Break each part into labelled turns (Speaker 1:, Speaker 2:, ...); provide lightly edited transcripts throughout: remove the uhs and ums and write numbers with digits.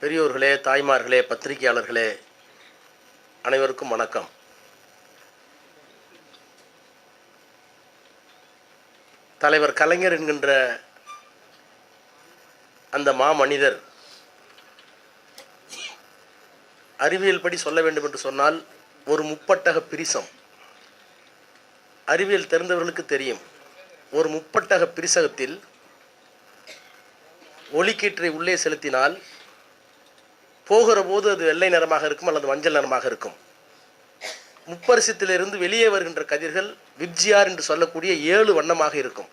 Speaker 1: பெரியோர்களே, தாய்மார்களே, பத்திரிகையாளர்களே, அனைவருக்கும் வணக்கம். தலைவர் கலைஞர் என்கின்ற அந்த மாமனிதர் அறிவியல் படி சொல்ல வேண்டும் என்று சொன்னால் ஒரு முப்பட்டக பிரிசம். அறிவியல் தெரிந்தவர்களுக்கு தெரியும். ஒரு முப்பட்டக பிரிசகத்தில் ஒளிக்கீற்றை உள்ளே செலுத்தினால் போகிற போது அது வெள்ளை நிறமாக இருக்கும் அல்லது மஞ்சள் நிறமாக இருக்கும். முப்பரிசத்திலிருந்து வெளியே வருகின்ற கதிர்கள் விப்ஜிஆர் என்று சொல்லக்கூடிய 7 வண்ணமாக இருக்கும்.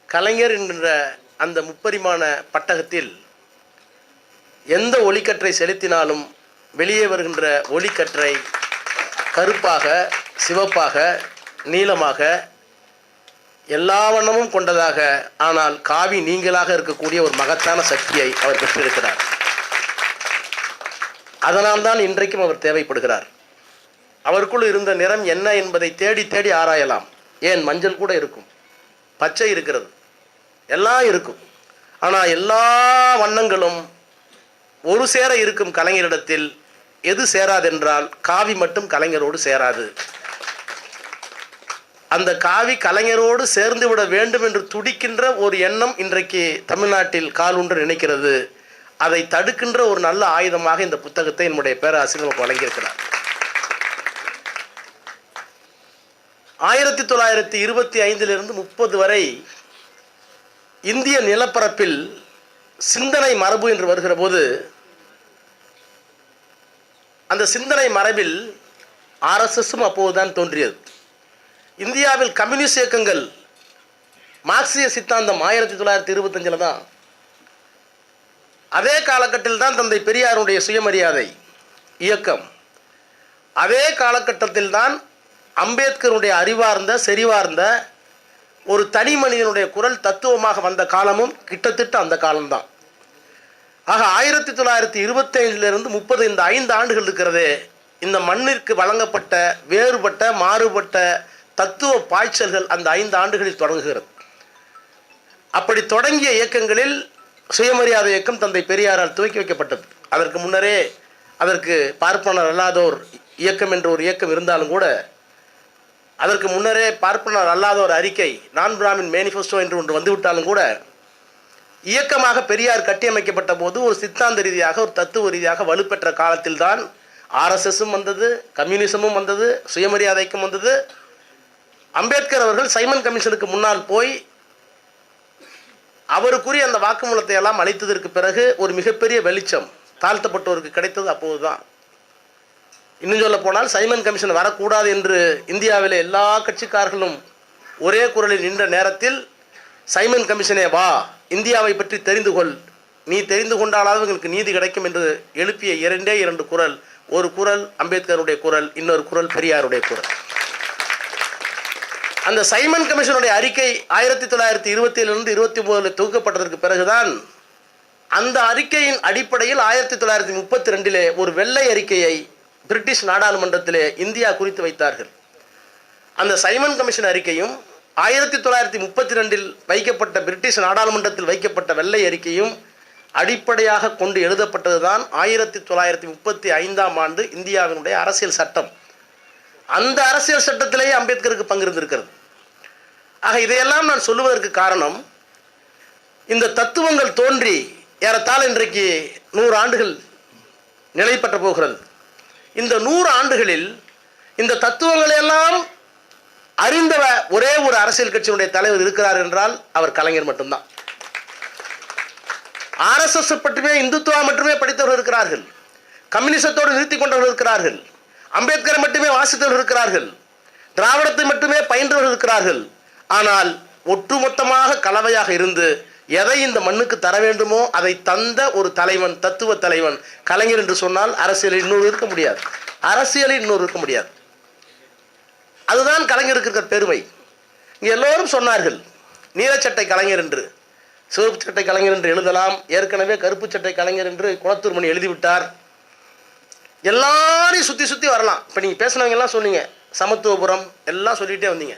Speaker 1: கலைஞர் என்கின்ற அந்த முப்பரிமாண பட்டகத்தில் எந்த ஒளிக்கற்றை செலுத்தினாலும் வெளியே வருகின்ற ஒளிக்கற்றை கருப்பாக, சிவப்பாக, நீலமாக, எல்லா வண்ணமும் கொண்டதாக, ஆனால் காவி நீங்களாக இருக்கக்கூடிய ஒரு மகத்தான சக்தியை அவர் பெற்றிருக்கிறார். அதனால்தான் இன்றைக்கும் அவர் தேவைப்படுகிறார். அவருக்குள் இருந்த நிறம் என்ன என்பதை தேடி தேடி ஆராயலாம். ஏன் மஞ்சள் கூட இருக்கும், பச்சை இருக்கிறது, எல்லாம் இருக்கும். ஆனால் எல்லா வண்ணங்களும் ஒரு சேர இருக்கும் கலைஞரிடத்தில் எது சேராதென்றால் காவி மட்டும் கலைஞரோடு சேராது. அந்த காவி கலைஞரோடு சேர்ந்து விட வேண்டும் என்று துடிக்கின்ற ஒரு எண்ணம் இன்றைக்கு தமிழ்நாட்டில் காலூன்று நினைக்கிறது. அதை தடுக்கின்ற ஒரு நல்ல ஆயுதமாக இந்த புத்தகத்தை என்னுடைய பேராசிரியர் நமக்கு வழங்கியிருக்கிறார். 1925 30 வரை இந்திய நிலப்பரப்பில் சிந்தனை மரபு என்று வருகிற போது அந்த சிந்தனை மரபில் ஆர்எஸ்எஸும் அப்போதுதான் தோன்றியது. இந்தியாவில் கம்யூனிஸ்ட் இயக்கங்கள், மார்க்சிய சித்தாந்தம் 1925 தான். அதே காலகட்டத்தில் தான் தந்தை பெரியாருடைய சுயமரியாதை இயக்கம், அதே காலகட்டத்தில் தான் அம்பேத்கருடைய அறிவார்ந்த செறிவார்ந்த ஒரு தனி மனிதனுடைய குரல் தத்துவமாக வந்த காலமும் கிட்டத்தட்ட அந்த காலம்தான். ஆக 1925 30 இந்த 5 ஆண்டுகள் இருக்கிறதே, இந்த மண்ணிற்கு வழங்கப்பட்ட வேறுபட்ட மாறுபட்ட தத்துவ பாய்ச்சல்கள் அந்த 5 ஆண்டுகளில் தொடங்குகிறது. அப்படி தொடங்கிய இயக்கங்களில் சுயமரியாதை இயக்கம் தந்தை பெரியாரால் துவக்கி வைக்கப்பட்டது. அதற்கு முன்னரே அதற்கு பார்ப்பனர் அல்லாதோர் இயக்கம் என்ற ஒரு இயக்கம் இருந்தாலும் கூட, அதற்கு முன்னரே பார்ப்பனர் அல்லாதோர் அறிக்கை, நான் பிராமின் மேனிஃபெஸ்டோ என்று ஒன்று வந்துவிட்டாலும் கூட, இயக்கமாக பெரியார் கட்டியமைக்கப்பட்ட போது ஒரு சித்தாந்த ரீதியாக ஒரு தத்துவ ரீதியாக வலுப்பெற்ற காலத்தில்தான் ஆர்எஸ்எஸும் வந்தது, கம்யூனிசமும் வந்தது, சுயமரியாதைக்கும் வந்தது. அம்பேத்கர் அவர்கள் சைமன் கமிஷனுக்கு முன்னால் போய் அவருக்குரிய அந்த வாக்குமூலத்தை எல்லாம் அளித்ததற்கு பிறகு ஒரு மிகப்பெரிய வெளிச்சம் தாழ்த்தப்பட்டோருக்கு கிடைத்தது அப்போதுதான். இன்னும் சொல்ல போனால் சைமன் கமிஷன் வரக்கூடாது என்று இந்தியாவிலே எல்லா கட்சிக்காரர்களும் ஒரே குரலில் நின்ற நேரத்தில் சைமன் கமிஷனே வா, இந்தியாவை பற்றி தெரிந்து கொள், நீ தெரிந்து கொண்டாலாவது உங்களுக்கு நீதி கிடைக்கும் என்று எழுப்பிய 2 குரல். ஒரு குரல் அம்பேத்கருடைய குரல், இன்னொரு குரல் பெரியாருடைய குரல். அந்த சைமன் கமிஷனுடைய அறிக்கை 1927 23 தொகுக்கப்பட்டதற்கு பிறகுதான் அந்த அறிக்கையின் அடிப்படையில் 1932 ஒரு வெள்ளை அறிக்கையை பிரிட்டிஷ் நாடாளுமன்றத்திலே இந்தியா குறித்து வைத்தார்கள். அந்த சைமன் கமிஷன் அறிக்கையும் 1932 வைக்கப்பட்ட பிரிட்டிஷ் நாடாளுமன்றத்தில் வைக்கப்பட்ட வெள்ளை அறிக்கையும் அடிப்படையாக கொண்டு எழுதப்பட்டதுதான் 1935 ஆண்டு இந்தியாவினுடைய அரசியல் சட்டம். அந்த அரசியல் சட்டத்திலேயே அம்பேத்கருக்கு பங்கு இருந்திருக்கிறது. ஆக இதையெல்லாம் நான் சொல்லுவதற்கு காரணம், இந்த தத்துவங்கள் தோன்றி ஏறத்தாழ இன்றைக்கு 100 ஆண்டுகள் நிலை பெற்ற போகிறது. இந்த 100 ஆண்டுகளில் இந்த தத்துவங்களையெல்லாம் அறிந்த ஒரே ஒரு அரசியல் கட்சியினுடைய தலைவர் இருக்கிறார் என்றால் அவர் கலைஞர் மட்டும்தான். ஆர்எஸ்எஸ் மட்டுமே, இந்துத்துவா மட்டுமே படித்தவர்கள் இருக்கிறார்கள், கம்யூனிசத்தோடு நிறுத்தி கொண்டவர்கள் இருக்கிறார்கள், அம்பேத்கரை மட்டுமே வாசித்தவர்கள் இருக்கிறார்கள், திராவிடத்தை மட்டுமே பயின்றவர்கள் இருக்கிறார்கள். ஆனால் ஒட்டுமொத்தமாக கலவையாக இருந்து எதை இந்த மண்ணுக்கு தர வேண்டுமோ அதை தந்த ஒரு தலைவன், தத்துவ தலைவன் கலைஞர் என்று சொன்னால் அரசியலில் இன்னொரு இருக்க முடியாது, அரசியலில் இன்னொரு இருக்க முடியாது. அதுதான் கலைஞருக்கு இருக்கிற பெருமை. இங்கே எல்லோரும் சொன்னார்கள் நீலச்சட்டை கலைஞர் என்று, சிவப்பு சட்டை கலைஞர் என்று எழுதலாம். ஏற்கனவே கருப்பு சட்டை கலைஞர் என்று குளத்தூர் மணி எழுதிவிட்டார். எல்லாரையும் சுற்றி சுற்றி வரலாம். இப்போ நீங்கள் பேசினவங்க எல்லாம் சொன்னீங்க, சமத்துவபுரம் எல்லாம் சொல்லிகிட்டே வந்தீங்க.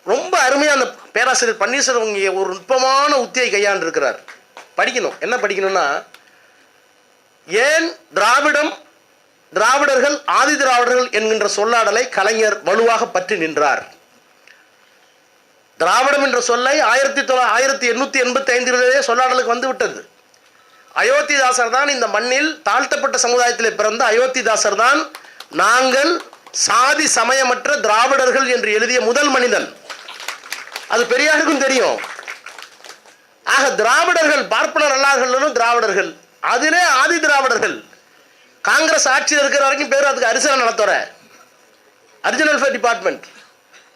Speaker 1: ரொம்ப அருமையாக அந்த பேராசிரியர் பன்னீர்செல்வம் இங்கே ஒரு நுட்பமான உத்தியை கையாண்டிருக்கிறார். படிக்கணும். என்ன படிக்கணும்னா, ஏன் திராவிடர்கள் ஆதி திராவிடர்கள் என்கின்ற சொல்லாடலை கலைஞர் வலுவாக பற்றி நின்றார்? திராவிடம் என்ற சொல்லை 1885 சொல்லாடலுக்கு வந்து விட்டது. அயோத்திதாசர் தான் இந்த மண்ணில் தாழ்த்தப்பட்ட சமுதாயத்தில் பிறந்த அயோத்திதாசர் தான் நாங்கள் சாதி சமயமற்ற திராவிடர்கள் என்று எழுதிய முதல் மனிதன். அது பெரியாருக்கும் தெரியும். ஆக திராவிடர்கள் பார்ப்பனர் அல்லாதவர்களும் திராவிடர்கள், அதிலே ஆதி திராவிடர்கள். காங்கிரஸ் ஆட்சியில் இருக்கிற வரைக்கும் பேர் அதுக்கு அரிசனை நடத்துற அரிஜினல் ஃபேர் டிபார்ட்மெண்ட்.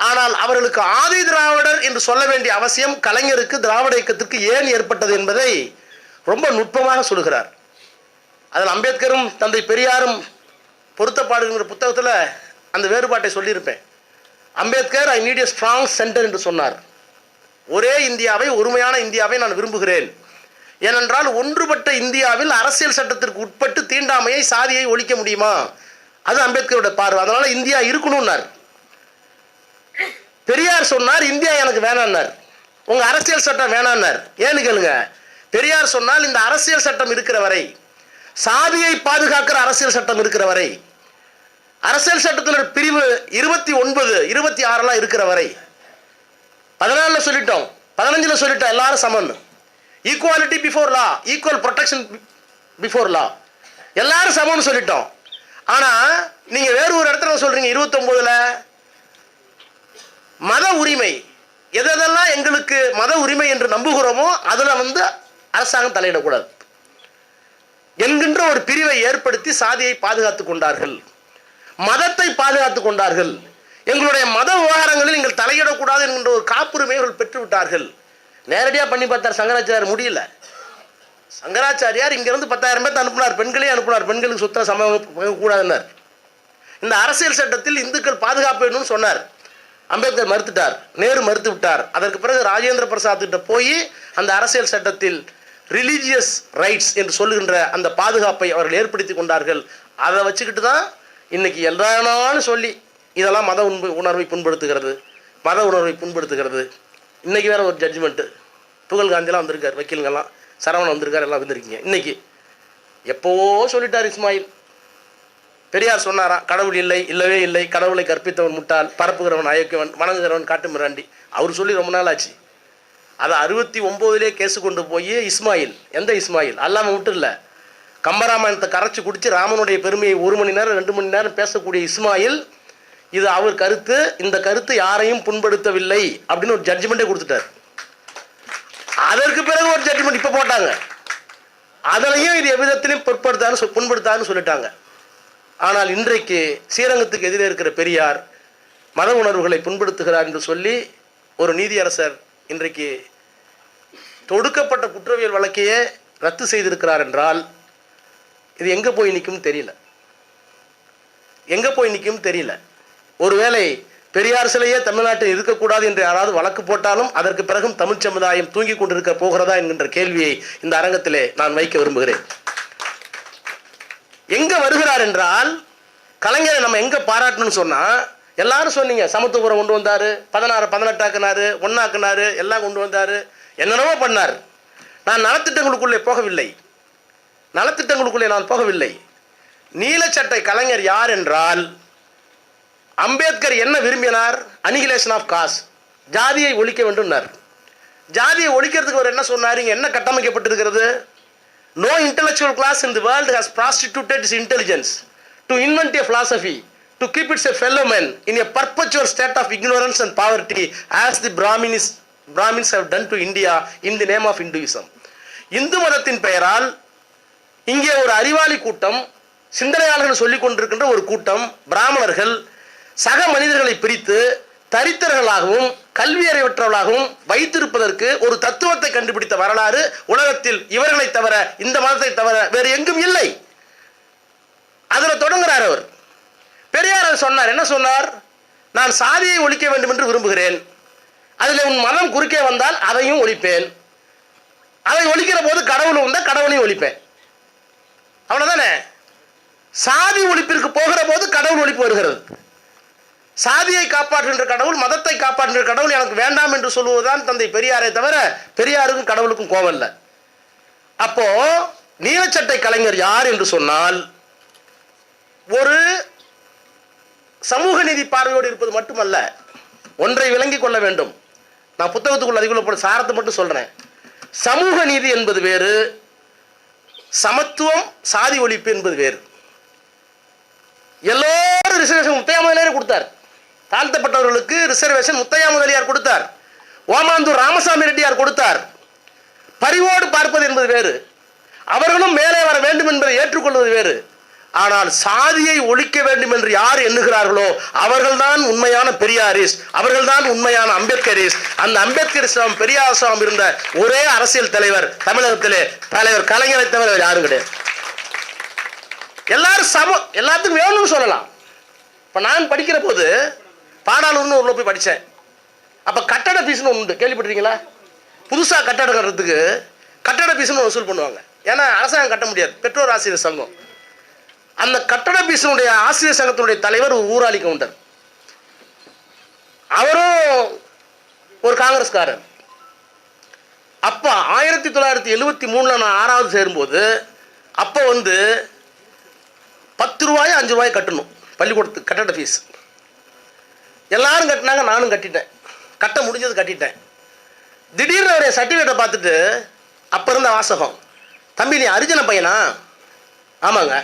Speaker 1: ஆனால் அவர்களுக்கு ஆதி திராவிடர் என்று சொல்ல வேண்டிய அவசியம் கலைஞருக்கு திராவிட இயக்கத்திற்கு ஏன் ஏற்பட்டது என்பதை ரொம்ப நுட்பமாக சொல்கிறார். அதில் அம்பேத்கரும் தந்தை பெரியாரும் பொருத்தப்பாடுங்கிற புத்தகத்தில் அந்த வேறுபாட்டை சொல்லியிருப்பேன். Ambedkar I need a strong centre என்று சொன்னார். ஒரே இந்தியாவை, ஒருமையான இந்தியாவை நான் விரும்புகிறேன். ஏனென்றால் ஒன்றுபட்ட இந்தியாவில் அரசியல் சட்டத்திற்கு உட்பட்டு தீண்டாமையை, சாதியை ஒழிக்க முடியுமா? அது அம்பேத்கருடைய பார்வை. அதனால இந்தியா இருக்கணும்னார். பெரியார் சொன்னார் இந்தியா எனக்கு வேணான்னார், உங்க அரசியல் சட்டம் வேணான்னார். ஏன்னு கேளுங்க, பெரியார் சொன்னால் இந்த அரசியல் சட்டம் இருக்கிற வரை, சாதியை பாதுகாக்கிற அரசியல் சட்டம் இருக்கிற வரை, அரசியல் சட்டத்தில் பிரிவு 29, 26 இருக்கிற வரை, 14 சொல்லிட்டோம், 15 சொல்லிட்டோம், எல்லாரும் சமம், equality before law, equal protection before law, எல்லாரும் சமம்னு சொல்லிட்டோம். ஆனா நீங்க வேறு ஒரு இடத்துல சொல்றீங்க 29ல மத உரிமை, எதெல்லாம் எங்களுக்கு மத உரிமை என்று நம்புகிறோமோ அதுல அரசாங்கம் தலையிடக்கூடாது என்கின்ற ஒரு பிரிவை ஏற்படுத்தி சாதியை பாதுகாத்துக் கொண்டார்கள், மதத்தை பாதுகாத்துக் கொண்டார்கள். எங்களுடைய மத விவகாரங்களில் நீங்கள் தலையிடக்கூடாது என்கின்ற ஒரு காப்புரிமை அவர்கள் பெற்றுவிட்டார்கள். நேரடியாக பண்ணி பார்த்தார் சங்கராச்சாரியார், முடியல. சங்கராச்சாரியார் இங்கிருந்து 10,000 பேர் அனுப்பினார், பெண்களையும் அனுப்பினார், பெண்களுக்கு சுத்த சமம் கூடாதுன்னார். இந்த அரசியல் சட்டத்தில் இந்துக்கள் பாதுகாப்பு வேணும்னு சொன்னார். அம்பேத்கர் மறுத்துட்டார், நேரு மறுத்து விட்டார். அதற்கு பிறகு ராஜேந்திர பிரசாத் கிட்ட போய் அந்த அரசியல் சட்டத்தில் ரிலீஜியஸ் ரைட்ஸ் என்று சொல்லுகின்ற அந்த பாதுகாப்பை அவர்கள் ஏற்படுத்தி கொண்டார்கள். அதை வச்சுக்கிட்டு தான் இன்னைக்கு எல்லாரும் சொல்லி இதெல்லாம் மத உணர்வை புண்படுத்துகிறது, மத உணர்வை புண்படுத்துகிறது. இன்னைக்கு வேற ஒரு ஜட்ஜ்மெண்ட்டு, புகழ்காந்திலாம் வந்திருக்கார், வக்கீலுங்கெல்லாம், சரவணன் வந்திருக்கார், எல்லாம் வந்திருக்கீங்க. இன்னைக்கு எப்போவோ சொல்லிட்டார் இஸ்மாயில். பெரியார் சொன்னாராம் கடவுள் இல்லை, இல்லவே இல்லை, கடவுளை கற்பித்தவன் முட்டாள், பரப்புகிறவன் அயோக்கியவன், வணங்குகிறவன் காட்டு மிராண்டி. அவர் சொல்லி ரொம்ப நாள் ஆச்சு. அதை 69 கேஸு கொண்டு போய் இஸ்மாயில், எந்த இஸ்மாயில், அல்லாமல் விட்டு இல்லை, கம்பராமாயணத்தை கரைச்சி குடிச்சு ராமனுடைய பெருமையை 1 மணி நேரம் 2 மணி நேரம் பேசக்கூடிய இஸ்மாயில், இது அவர் கருத்து, இந்த கருத்து யாரையும் புண்படுத்தவில்லை அப்படின்னு ஒரு ஜட்ஜ்மெண்ட்டே கொடுத்துட்டார். அதற்கு பிறகு ஒரு ஜட்ஜ்மெண்ட் இப்போ போட்டாங்க, அதிலையும் இது எவ்விதத்திலையும் புண்படுத்தான்னு சொல்லிட்டாங்க. ஆனால் இன்றைக்கு ஸ்ரீரங்கத்துக்கு எதிரே இருக்கிற பெரியார் மத உணர்வுகளை புண்படுத்துகிறார் என்று சொல்லி ஒரு நீதியரசர் இன்றைக்கு தொடுக்கப்பட்ட குற்றவியல் வழக்கையே ரத்து செய்திருக்கிறார் என்றால் இது எங்கே போய் நிற்கும் தெரியல, எங்கே போய் நிற்கும் தெரியல. ஒருவேளை பெரியார் சிலையே தமிழ்நாட்டில் இருக்கக்கூடாது என்று யாராவது வழக்கு போட்டாலும் அதற்கு பிறகும் தமிழ் சமுதாயம் தூங்கி கொண்டிருக்க போகிறதா என்கின்ற கேள்வியை இந்த அரங்கத்திலே நான் வைக்க விரும்புகிறேன். எங்க வருகிறார் என்றால், கலைஞரை நம்ம எங்க பாராட்டணும்னு சொன்னா, எல்லாரும் சொன்னீங்க சமத்துவபுரம் கொண்டு வந்தாரு, 16 18 ஆக்குனாரு, 1 ஆக்குனாரு, எல்லாம் கொண்டு வந்தாரு, என்னென்னவோ பண்ணார். நான் நலத்திட்டங்களுக்குள்ளே போகவில்லை. நீலச்சட்டை கலைஞர் யார் என்றால், அம்பேத்கர் என்ன விரும்பினார்? அனிகிலேஷன் ஆஃப் காஸ்ட், ஜாதியை ஒழிக்க வேண்டும். ஜாதியை ஒழிக்கிறதுக்கு அவர் என்ன சொன்னார்? இங்க என்ன கட்டமைக்கப்பட்டிருக்கிறது? No intellectual class in the world has prostituted its intelligence to invent a philosophy, to keep its fellow men in a perpetual state of ignorance and poverty, as the Brahmins have done to India in the name of Hinduism. Hindu மதத்தின் பெயரால் இங்கே ஒரு அறிவாளி கூட்டம், சிந்தனையாளர்கள் சொல்லிக் கொண்டிருக்கின்ற ஒரு கூட்டம் பிராமணர்கள் சக மனிதர்களை பிரித்து தரித்திரர்களாகவும் கல்வியறிவற்றவர்களாகவும் வைத்திருப்பதற்கு ஒரு தத்துவத்தை கண்டுபிடித்த வரலாறு உலகத்தில் இவர்களை தவிர, இந்த மதத்தை தவிர வேறு எங்கும் இல்லை. அதில் தொடங்குகிறார் அவர். பெரியார் சொன்னார், என்ன சொன்னார்? நான் சாதியை ஒழிக்க வேண்டும் என்று விரும்புகிறேன், அதில் உன் மதம் குறுக்கே வந்தால் அதையும் ஒழிப்பேன், அதை ஒழிக்கிற போது கடவுள் வந்தால் கடவுளையும் ஒழிப்பேன். அவ்வளவுதானே. சாதி ஒழிப்பிற்கு போகிற போது கடவுள் ஒழிப்பு வருகிறது. சாதியை காப்பாற்றுகின்ற கடவுள், மதத்தை காப்பாற்றுகின்ற கடவுள் எனக்கு வேண்டாம் என்று சொல்லுவதுதான் தந்தை பெரியாரை தவிர பெரியாருக்கும் கடவுளுக்கும் கோபம் இல்லை. அப்போ நீலச்சட்டை கலைஞர் யார் என்று சொன்னால் ஒரு சமூக நீதி பார்வையோடு இருப்பது மட்டுமல்ல, ஒன்றை விளங்கிக் கொள்ள வேண்டும். நான் புத்தகத்துக்குள்ள அதிகுள்ள சாரத்தை மட்டும் சொல்றேன். சமூக நீதி என்பது வேறு, சமத்துவம் சாதி ஒழிப்பு என்பது வேறு. எல்லோரும் ரிசர்வேஷன் முத்தையா முதலியார் கொடுத்தார். தாழ்த்தப்பட்டவர்களுக்கு ரிசர்வேஷன் முத்தையா முதலியார் கொடுத்தார். ஓமாந்தூர் ராமசாமி ரெட்டியார் கொடுத்தார். பரிவோடு பார்ப்பது என்பது வேறு, அவர்களும் மேலே வர வேண்டும் என்பதை ஏற்றுக்கொள்வது வேறு. ஆனால் சாதியை ஒழிக்க வேண்டும் என்று யார் எண்ணுகிறார்களோ அவர்கள்தான் உண்மையான பெரியாரிஸ்ட், அவர்கள்தான் உண்மையான அம்பேத்கரிஸ்ட். அந்த அம்பேத்கரிஸ்டாம் பெரியாரிஸ்டாம் இருந்த ஒரே அரசியல் தலைவர் தமிழகத்திலே தலைவர் கலைஞரை தவிர யாரும் கிடையாது. எல்லாரும் எல்லாத்துக்கும் வேணும்னு சொல்லலாம். இப்போ நான் படிக்கிற போது பாடாலூர்னு ஊரில் போய் படித்தேன். அப்போ கட்டட ஃபீஸ்னு ஒன்று உண்டு, கேள்விப்பட்டிருக்கீங்களா? புதுசாக கட்டடம் கட்டுறதுக்கு கட்டட ஃபீஸ்னு வசூல் பண்ணுவாங்க. ஏன்னா அரசாங்கம் கட்ட முடியாது, பெற்றோர் ஆசிரியர் சங்கம். அந்த கட்டட ஃபீஸினுடைய ஆசிரியர் சங்கத்தினுடைய தலைவர் ஊராளி கவுண்டர். அவரும் ஒரு காங்கிரஸ்காரர். அப்போ 1973 நான் 6வது சேரும்போது அப்போ 10 ரூபாய் 5 ரூபாய் கட்டணும் பள்ளிக்கூடத்துக்கு கட்டட ஃபீஸ். எல்லாரும் கட்டினாங்க, நானும் கட்டிட்டேன். கட்ட முடிஞ்சது கட்டிட்டேன். திடீர்னு அவருடைய சர்டிஃபிகேட்டை பார்த்துட்டு அப்போ இருந்த வாசகம், தம்பி நீ அரிஜன பையனா? ஆமாங்க.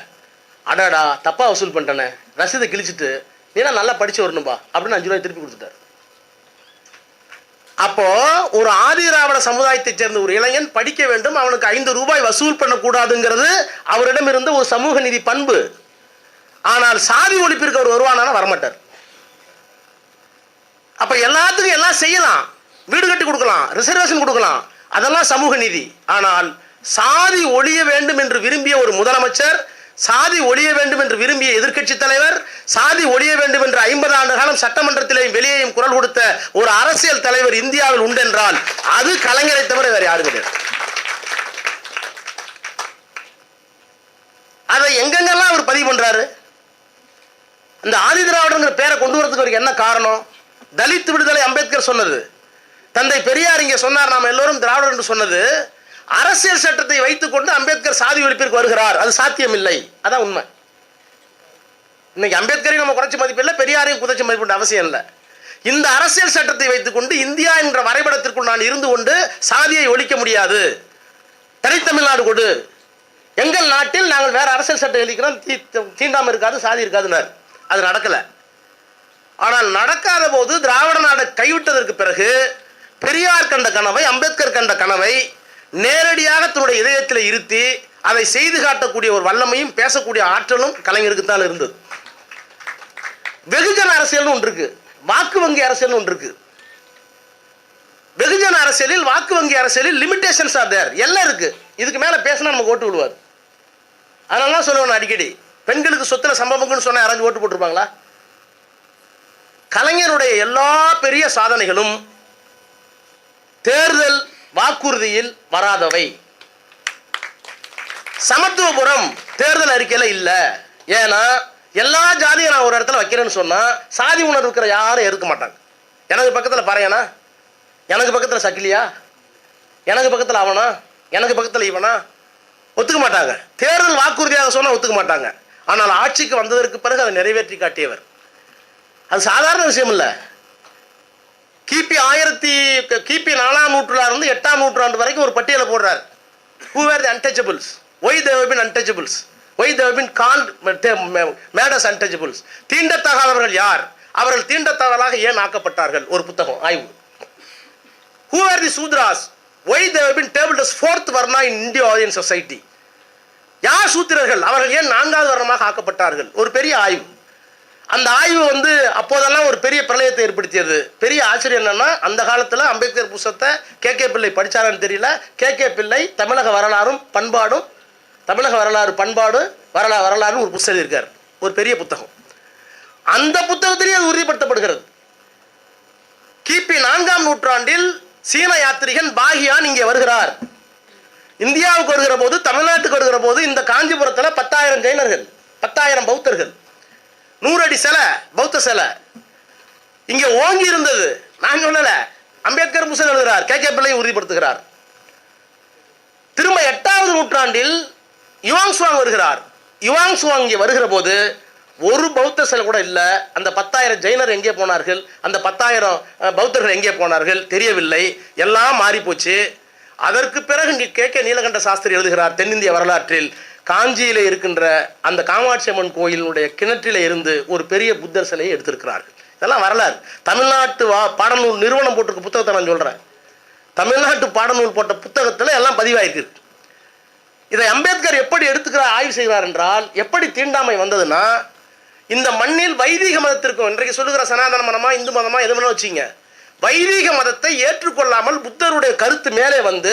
Speaker 1: அடாடா தப்பாக வசூல் பண்ணிட்டேனே, ரசீதை கிழிச்சிட்டு நீனா நல்லா படித்து வரணும்பா அப்படின்னு 5 ரூபாய் திருப்பி கொடுத்துட்டார். அப்போ ஒரு ஆதிராவிட சமுதாயத்தைச் சேர்ந்த ஒரு இளைஞன் படிக்க வேண்டும், அவனுக்கு 5 ரூபாய் வசூல் பண்ணக்கூடாதுங்கிறது அவரிடம் இருந்த ஒரு சமூக நீதி பண்பு. ஆனால் சாதி ஒழிப்பிற்கு அவர் வருவானா? வரமாட்டார். அப்ப எல்லாத்துக்கும் எல்லாம் செய்யலாம், வீடு கட்டி கொடுக்கலாம், ரிசர்வேஷன் கொடுக்கலாம், அதெல்லாம் சமூக நீதி. ஆனால் சாதி ஒழிய வேண்டும் என்று விரும்பிய ஒரு முதலமைச்சர், சாதி ஒழிய வேண்டும் என்று விரும்பிய எதிர்க்கட்சி தலைவர், சாதி ஒழிய வேண்டும் என்று 50 ஆண்டு காலம் சட்டமன்றத்திலேயும் வெளியேயும் குரல் கொடுத்த ஒரு அரசியல் தலைவர் இந்தியாவில் உண்டென்றால் அது கலைஞரை தவிர வேற யாரும் கிடையாது. அதை எங்கெங்கெல்லாம் அவர் பதிவு பண்றாரு. இந்த ஆதி திராவிடங்கிற பேரை கொண்டு வரதுக்கு அவருக்கு என்ன காரணம்? தலித் விடுதலை அம்பேத்கர் சொன்னது, தந்தை பெரியார் இங்கே சொன்னார், நாம் எல்லோரும் திராவிடர் என்று சொன்னது. அரசியல் சட்டத்தை வைத்துக் கொண்டு அம்பேத்கர் சாதி ஒழிப்பிற்கு வருகிறார், அது சாத்தியம் இல்லை. அதான் உண்மை. இன்னைக்கு அம்பேத்கரையும் நம்ம குறைச்சி மதிப்பில்லை, பெரியாரையும் குறைச்சி மதிப்பிட அவசியம் இல்லை. இந்த அரசியல் சட்டத்தை வைத்துக் கொண்டு இந்தியா என்ற வரைபடத்திற்குள் நான் இருந்து கொண்டு சாதியை ஒழிக்க முடியாது. தனித்தமிழ்நாடு கொடு, எங்கள் நாட்டில் நாங்கள் வேற அரசியல் சட்டம் எழுதிக்கிறோம், தீண்டாமல் இருக்காது, சாதி இருக்காதுன்னார். அது நடக்கலை. ஆனால் நடக்காத போது திராவிட நாடு கைவிட்டதற்கு பிறகு பெரியார் கண்ட கனவை, அம்பேத்கர் கண்ட கனவை நேரடியாக தன்னுடைய இதயத்தில் இருத்தி அதை செய்து காட்டக்கூடிய ஒரு வல்லமையும் பேசக்கூடிய ஆற்றலும் கலைஞருக்கு தான் இருந்தது. வெகுஜன அரசியல் ஒன்று இருக்கு, வாக்கு வங்கி அரசியல் ஒன்று இருக்கு. வெகுஜன அரசியலில், வாக்கு வங்கி அரசியலில் லிமிடேஷன்ஸ் ஆர் தேர், எல்லாம் இருக்கு. இதுக்கு மேல பேசினா நமக்கு ஓட்டு விடுவார். அதனால சொல்லுவேன் அடிக்கடி, பெண்களுக்கு சொத்துல சம்பவம்னு சொன்னா யாராச்சும் ஓட்டு போட்டிருப்பாங்களா? கலைஞருடைய எல்லா பெரிய சாதனைகளும் தேர்தல் வாக்குறுதியில் வராதவை. சமத்துவபுரம் தேர்தல் அறிக்கையில இல்ல. ஏன்னா எல்லா ஜாதியும் நான் ஒரு இடத்துல வைக்கிறேன்னு சொன்னா சாதி உணர்வு இருக்கிற யாரும் ஏற்க மாட்டாங்க. எனக்கு பக்கத்துல பாறையனா, எனக்கு பக்கத்துல சக்கிலியா, எனக்கு பக்கத்துல அவனா, எனக்கு பக்கத்துல இவனா, ஒத்துக்க மாட்டாங்க. தேர்தல் வாக்குறுதியாக சொன்னா ஒத்துக்க மாட்டாங்க. ஆனால் ஆட்சிக்கு வந்ததற்கு பிறகு அதை நிறைவேற்றி காட்டியவர். அது சாதாரண விஷயம் இல்லை. கிபி 4ஆம் நூற்றாண்டிலிருந்து 8ஆம் நூற்றாண்டு வரைக்கும் ஒரு பட்டியலை போடுறார். Who were the untouchables? Why they have been untouchables? Why they have been called made as untouchables? தீண்டத்தகாதவர்கள் யார், அவர்கள் தீண்டத்தகாதவர்களாக ஏன் ஆக்கப்பட்டார்கள்? ஒரு புத்தகம் ஆய்வு. Who were the Sudras? Why they have been tabled as 4th varna in Indo-Aryan society? யார் சூத்திரர்கள், அவர்கள் ஏன் 4வது வர்ணமாக ஆக்கப்பட்டார்கள்? ஒரு பெரிய ஆய்வு. அந்த ஆய்வு அப்போதெல்லாம் ஒரு பெரிய பிரளயத்தை ஏற்படுத்தியது. பெரிய ஆச்சரியம் என்னன்னா, அந்த காலத்தில் அம்பேத்கர் புத்தகத்தை கே பிள்ளை படித்தாரான்னு தெரியல. கே பிள்ளை தமிழக வரலாறும் பண்பாடும், தமிழக வரலாறு பண்பாடு வரலாறுன்னு ஒரு புத்தகம் இருக்கார், ஒரு பெரிய புத்தகம். அந்த புத்தகத்திலேயே அது உறுதிப்படுத்தப்படுகிறது. கிபி 4ஆம் நூற்றாண்டில் சீன யாத்திரிகன் பாகியான் இங்கே வருகிறார். இந்தியாவுக்கு வருகிற போது, தமிழ்நாட்டுக்கு வருகிற போது இந்த காஞ்சிபுரத்தில் 10,000 ஜெயினர்கள், 10,000 பௌத்தர்கள், 100 அடி சிலை, பௌத்த சிலை இங்க ஓங்கி இருந்தது. நான் சொல்லல, அம்பேத்கர் புத்தகம் எழுதுகிறார், கே பிள்ளை உறுதிப்படுத்துகிறார். திரும்ப 8வது நூற்றாண்டில் யுவாங் சுவாங் வருகிறார். யுவாங் சுவாங் இங்கே வருகிற போது ஒரு பௌத்த சிலை கூட இல்லை. அந்த 10,000 ஜெயினர் எங்கே போனார்கள், அந்த 10,000 பௌத்தர்கள் எங்கே போனார்கள் தெரியவில்லை. எல்லாம் மாறி போச்சு. அதற்கு பிறகு கே நீலகண்ட சாஸ்திரி எழுதுகிறார் தென்னிந்திய வரலாற்றில், காஞ்சியிலே இருக்கின்ற அந்த காமாட்சி அம்மன் கோயிலுடைய கிணற்றிலே இருந்து ஒரு பெரிய புத்தர் சிலையை எடுத்திருக்கிறார்கள். இதெல்லாம் வரலாறு. தமிழ்நாட்டு பாடநூல் நிறுவனம் போட்டிருக்க புத்தகத்தை நான் சொல்கிறேன். தமிழ்நாட்டு பாடநூல் போட்ட புத்தகத்தில் எல்லாம் பதிவாயிருக்கு. இதை அம்பேத்கர் எப்படி எடுத்துக்கிறார், ஆய்வு செய்கிறார் என்றால், எப்படி தீண்டாமை வந்ததுன்னா, இந்த மண்ணில் வைதிக மதத்திற்கும் இன்றைக்கு சொல்லுகிற சனாதன மதமா இந்து மதமா எது வேணா வச்சுங்க, வைதிக மதத்தை ஏற்றுக்கொள்ளாமல் புத்தருடைய கருத்து மேலே வந்து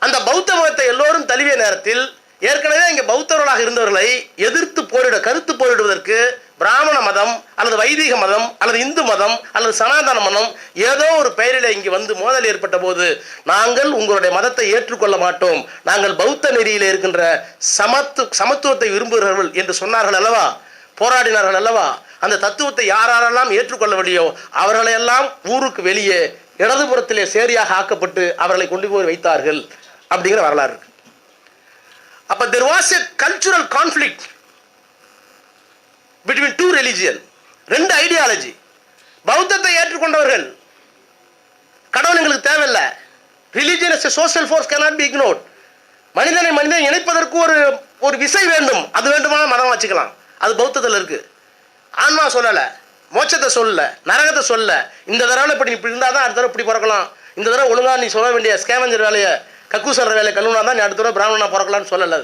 Speaker 1: அந்த பௌத்த மதத்தை எல்லோரும் தழுவிய நேரத்தில் ஏற்கனவே இங்கே பௌத்தர்களாக இருந்தவர்களை எதிர்த்து கருத்து போரிடுவதற்கு பிராமண மதம் அல்லது வைதிக மதம் அல்லது இந்து மதம் அல்லது சனாதன மதம் ஏதோ ஒரு பெயரில் இங்கே வந்து மோதல் ஏற்பட்ட போது, நாங்கள் உங்களுடைய மதத்தை ஏற்றுக்கொள்ள மாட்டோம், நாங்கள் பௌத்த நெறியில் இருக்கின்ற சமத்துவத்தை விரும்புகிறவர்கள் என்று சொன்னார்கள் அல்லவா, போராடினார்கள் அல்லவா. அந்த தத்துவத்தை யாரெல்லாம் ஏற்றுக்கொள்ளவில்லையோ அவர்களையெல்லாம் ஊருக்கு வெளியே இடதுபுறத்திலே சேரியாக ஆக்கப்பட்டு அவர்களை கொண்டு போய் வைத்தார்கள் அப்படிங்கிற வரலாறு இருக்கு. அப்ப there was a cultural conflict between two religion, ரெண்டு ஐடியாலஜி. பௌத்தத்தை ஏற்றுக்கொண்டவர்கள் கடவுள் எங்களுக்கு தேவையில்லை, religion is a social force cannot be ignored, மனிதனை மனிதன் இணைப்பதற்கு ஒரு விசை வேண்டும், அது வேண்டுமான மதம் வச்சுக்கலாம், அது பௌத்தத்தில் இருக்கு. ஆன்மா சொல்லலை, மோட்சத்தை சொல்லலை, நரகத்தை சொல்லலை. இந்த தடவை இப்படி இருந்தால் தான் அடுத்த தடவை இப்படி பிறக்கலாம், இந்த தடவை ஒழுங்காக நீ சொல்ல வேண்டிய ஸ்கேவஞ்சர் வேலையை கக்கூசர் வேலையை கல்லுனா தான் நீ அடுத்த தடவை பிராமணனா பிறக்கலான்னு சொல்லலை.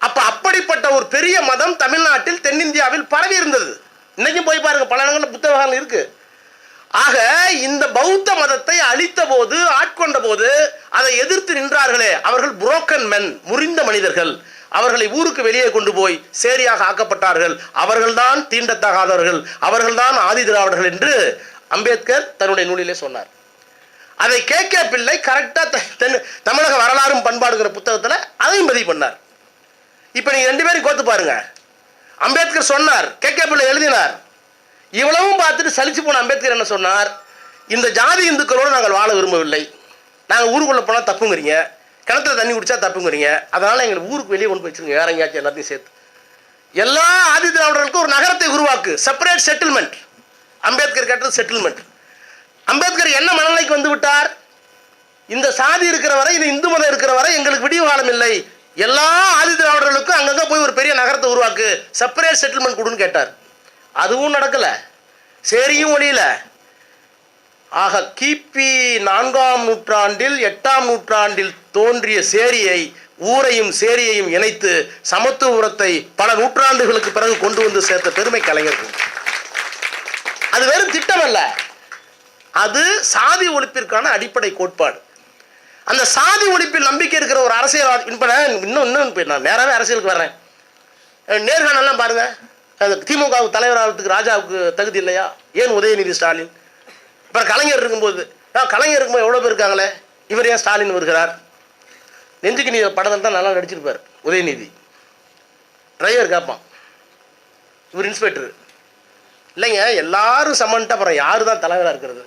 Speaker 1: அப்போ அப்படிப்பட்ட ஒரு பெரிய மதம் தமிழ்நாட்டில் தென்னிந்தியாவில் பரவி இருந்தது. இன்னைக்கும் போய் பாருங்க, பல இடங்களில் புத்தகங்கள் இருக்கு. ஆக இந்த பௌத்த மதத்தை அழித்த போது, ஆட்கொண்ட போது அதை எதிர்த்து நின்றார்களே அவர்கள் புரோக்கன் மென், முறிந்த மனிதர்கள். அவர்களை ஊருக்கு வெளியே கொண்டு போய் சேரியாக ஆக்கப்பட்டார்கள். அவர்கள்தான் தீண்டத்தகாதவர்கள், அவர்கள்தான் ஆதி திராவிடர்கள் என்று அம்பேத்கர் தன்னுடைய நூலிலே சொன்னார். அதை கே பிள்ளை கரெக்டாக தமிழக வரலாறும் பண்பாடுங்கிற புத்தகத்தில் அதையும் பதிவு பண்ணார். இப்போ நீங்கள் ரெண்டு பேரும் கோத்து பாருங்க. அம்பேத்கர் சொன்னார், கே பிள்ளை எழுதினார். இவ்வளவும் பார்த்துட்டு சலிச்சு போன அம்பேத்கர் என்ன சொன்னார், இந்த ஜாதி இந்துக்களோடு நாங்கள் வாழ விரும்பவில்லை, நாங்கள் ஊருக்குள்ளே போனால் தப்புங்கிறீங்க, கிணத்துல தண்ணி குடிச்சா தப்புங்கிறீங்க, அதனால் எங்களுக்கு ஊருக்கு வெளியே கொண்டு போய் வச்சுருங்க, வேற எங்கேயாச்சும் எல்லாத்தையும் சேர்த்து. எல்லா ஆதி திராவிடர்களுக்கும் ஒரு நகரத்தை உருவாக்கு, செப்பரேட் செட்டில்மெண்ட். அம்பேத்கர் கேட்டது செட்டில்மெண்ட். அம்பேத்கர் என்ன மனநிலைக்கு வந்து விட்டார், இந்த சாதி இருக்கிற வரை, இது இந்து மதம் இருக்கிற வரை எங்களுக்கு விடிவு காலம் இல்லை, எல்லா ஆதி திராவிடர்களுக்கும் அங்கங்கே போய் ஒரு பெரிய நகரத்தை உருவாக்கு, செப்பரேட் செட்டில்மெண்ட் கொடுன்னு கேட்டார். அதுவும் நடக்கல, சேரியும் ஒளியில. ஆக கிபி 4ஆம் நூற்றாண்டில் 8ஆம் நூற்றாண்டில் தோன்றிய சேரியை, ஊரையும் சேரியையும் இணைத்து சமத்துவத்தை பல நூற்றாண்டுகளுக்கு பிறகு கொண்டு வந்து சேர்த்த பெருமை கலைஞர்கள். அது வெறும் திட்டம் அல்ல, அது சாதி ஒழிப்பிற்கான அடிப்படை கோட்பாடு. அந்த சாதி ஒழிப்பில் நம்பிக்கை இருக்கிற ஒரு அரசியல். இப்போ இன்னும் நான் நேராகவே அரசியலுக்கு வர்றேன். நேர்காணலாம் பாருங்க, திமுகவுக்கு தலைவராகிறதுக்கு ராஜாவுக்கு தகுதி இல்லையா, ஏன் உதயநிதி ஸ்டாலின்? இப்போ கலைஞர் இருக்கும்போது கலைஞர் எவ்வளோ பேர் இருக்காங்களே, இவர் ஏன் ஸ்டாலின் வருகிறார்? நெஞ்சுக்கு நீ படத்தில் தான் நல்லா நடிச்சிருப்பார் உதயநிதி. டிரைவர் கேட்பான், இவர் இன்ஸ்பெக்டர் இல்லைங்க, எல்லாரும் சமன்ட்டு அப்புறம் யாரு தான் தலைவராக இருக்கிறது?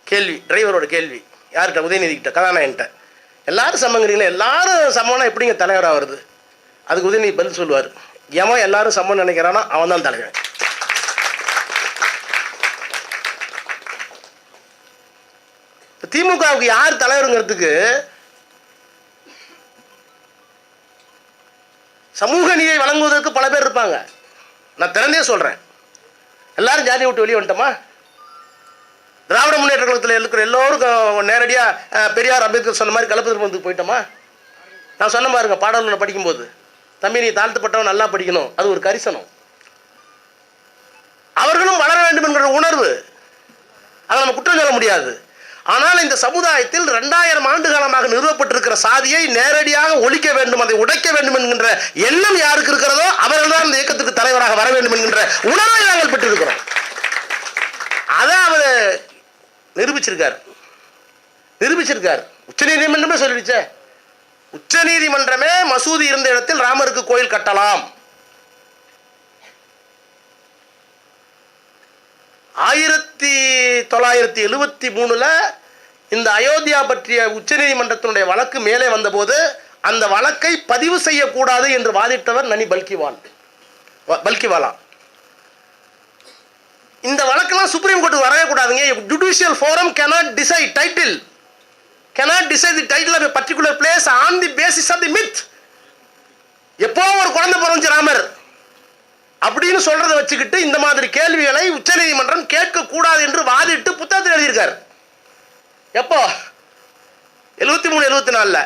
Speaker 1: கேள்வி, டிரைவரோட கேள்வி யார்கிட்ட? உதயநிதி கிட்ட, கதாநாயகன்ட்ட. எல்லாரும் சமங்கிறீங்களா, எல்லாரும் சமம்னா எப்படிங்க தலைவராக வருது? அதுக்கு உதயநிதி பதில் சொல்லுவார், எவன் எல்லாரும் சமம்னு நினைக்கிறானா அவன் தான் தலைவன். திமுகவுக்கு யார் தலைவருங்கிறதுக்கு சமூக நீதியை வழங்குவதற்கு பல பேர் இருப்பாங்க. நான் திறந்தே சொல்றேன், எல்லாரும் ஜாதியை விட்டு வெளியே வந்துட்டோமா? திராவிட முன்னேற்ற கழகத்தில் இருக்கிற எல்லோரும் நேரடியாக பெரியார் அம்பேத்கர் சொன்ன மாதிரி கலப்பு திருமணத்துக்கு போயிட்டோமா? நான் சொன்ன பாருங்க, பாடல்களை படிக்கும்போது, தம்பி நீ தாழ்த்தப்பட்டவன் நல்லா படிக்கணும், அது ஒரு கரிசனம். அவர்களும் வளர வேண்டும் என்கிற உணர்வு, அதை நம்ம குற்றம் சொல்ல முடியாது. ஆனால் இந்த சமுதாயத்தில் 2000 ஆண்டு காலமாக நிறுவப்பட்டிருக்கிற சாதியை நேரடியாக ஒழிக்க வேண்டும், அதை உடைக்க வேண்டும் என்கின்ற எண்ணம் யாருக்கு இருக்கிறதோ அவர்கள் தான் இந்த இயக்கத்துக்கு தலைவராக வர வேண்டும் என்கின்ற உணர்வை நாங்கள் பெற்றிருக்கிறோம். அதை அவர் நிரூபிச்சிருக்கார். உச்ச நீதிமன்றமே சொல்லிடுச்சே, உச்ச நீதிமன்றமே மசூதி இருந்த இடத்தில் ராமருக்கு கோயில் கட்டலாம். 1973 இந்த அயோத்தியா பற்றிய உச்சநீதிமன்றத்தினுடைய வழக்கு மேலே வந்தபோது அந்த வழக்கை பதிவு செய்யக்கூடாது என்று வாதிட்டவர் நனி பல்கிவாலா. இந்த வழக்கெல்லாம் சுப்ரீம் கோர்ட் வரவே கூடாதுங்க. Judicial forum cannot decide title, cannot decide the title of a particular place on the basis of the myth. எப்போ ஒரு குழந்தை பிறந்துச்சு ராமர் அப்படின்னு சொல்றதை வச்சுக்கிட்டு இந்த மாதிரி கேள்விகளை உச்சநீதிமன்றம் கேட்க கூடாது என்று வாதிட்டு புத்தகத்தில் எழுதியிருக்கார். எப்போ 73 74.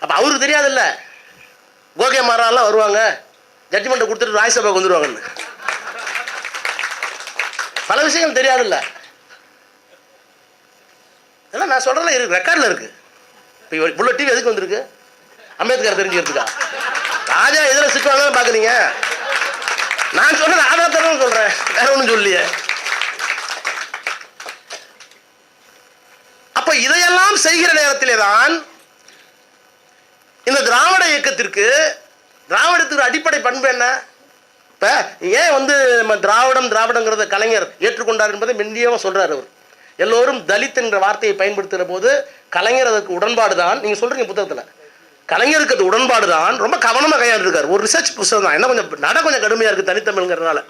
Speaker 1: அப்ப அவருக்கு தெரியாதுல்ல, கோகே மாரெல்லாம் வருவாங்க, ஜட்ஜ்மெண்ட் கொடுத்துட்டு ராஜ்யசபாவுக்கு வந்துருவாங்கன்னு. பல விஷயங்கள் தெரியாதுல்ல. இதெல்லாம் நான் சொல்றேன், இருக்கு, ரெக்கார்டில் இருக்கு. இப்போ இவ்வளோ டிவி எதுக்கு வந்திருக்கு? அம்பேத்கர் தெரிஞ்சுக்கிறதுக்கா? ராஜா எதில் சிக்குவாங்க பார்க்குறீங்க? நான் சொன்னது ஆதாரத்தோட சொல்றேன், வேற ஒன்றும் சொல்லியே. அப்ப இதையெல்லாம் செய்கிற நேரத்திலே தான் இந்த திராவிட திராவிடத்துக்கு அடிப்படை பண்பு என்ன? இப்ப ஏன் நம்ம திராவிடங்கிறத கலைஞர் ஏற்றுக்கொண்டார் என்பதை மென்னியமா சொல்றாரு. அவர் எல்லோரும் தலித் என்ற வார்த்தையை பயன்படுத்துகிற போது கலைஞர் அதற்கு உடன்பாடு தான். நீங்க சொல்றீங்க புத்தகத்தில் கலைஞருக்கு அது உடன்பாடு தான். ரொம்ப கவனமாக கையாண்டு இருக்காரு. ஒரு ரிசர்ச் புத்தகம் தான். என்ன கொஞ்சம் கடுமையா இருக்கு தனித்தமிழ்ங்கிறதுனால,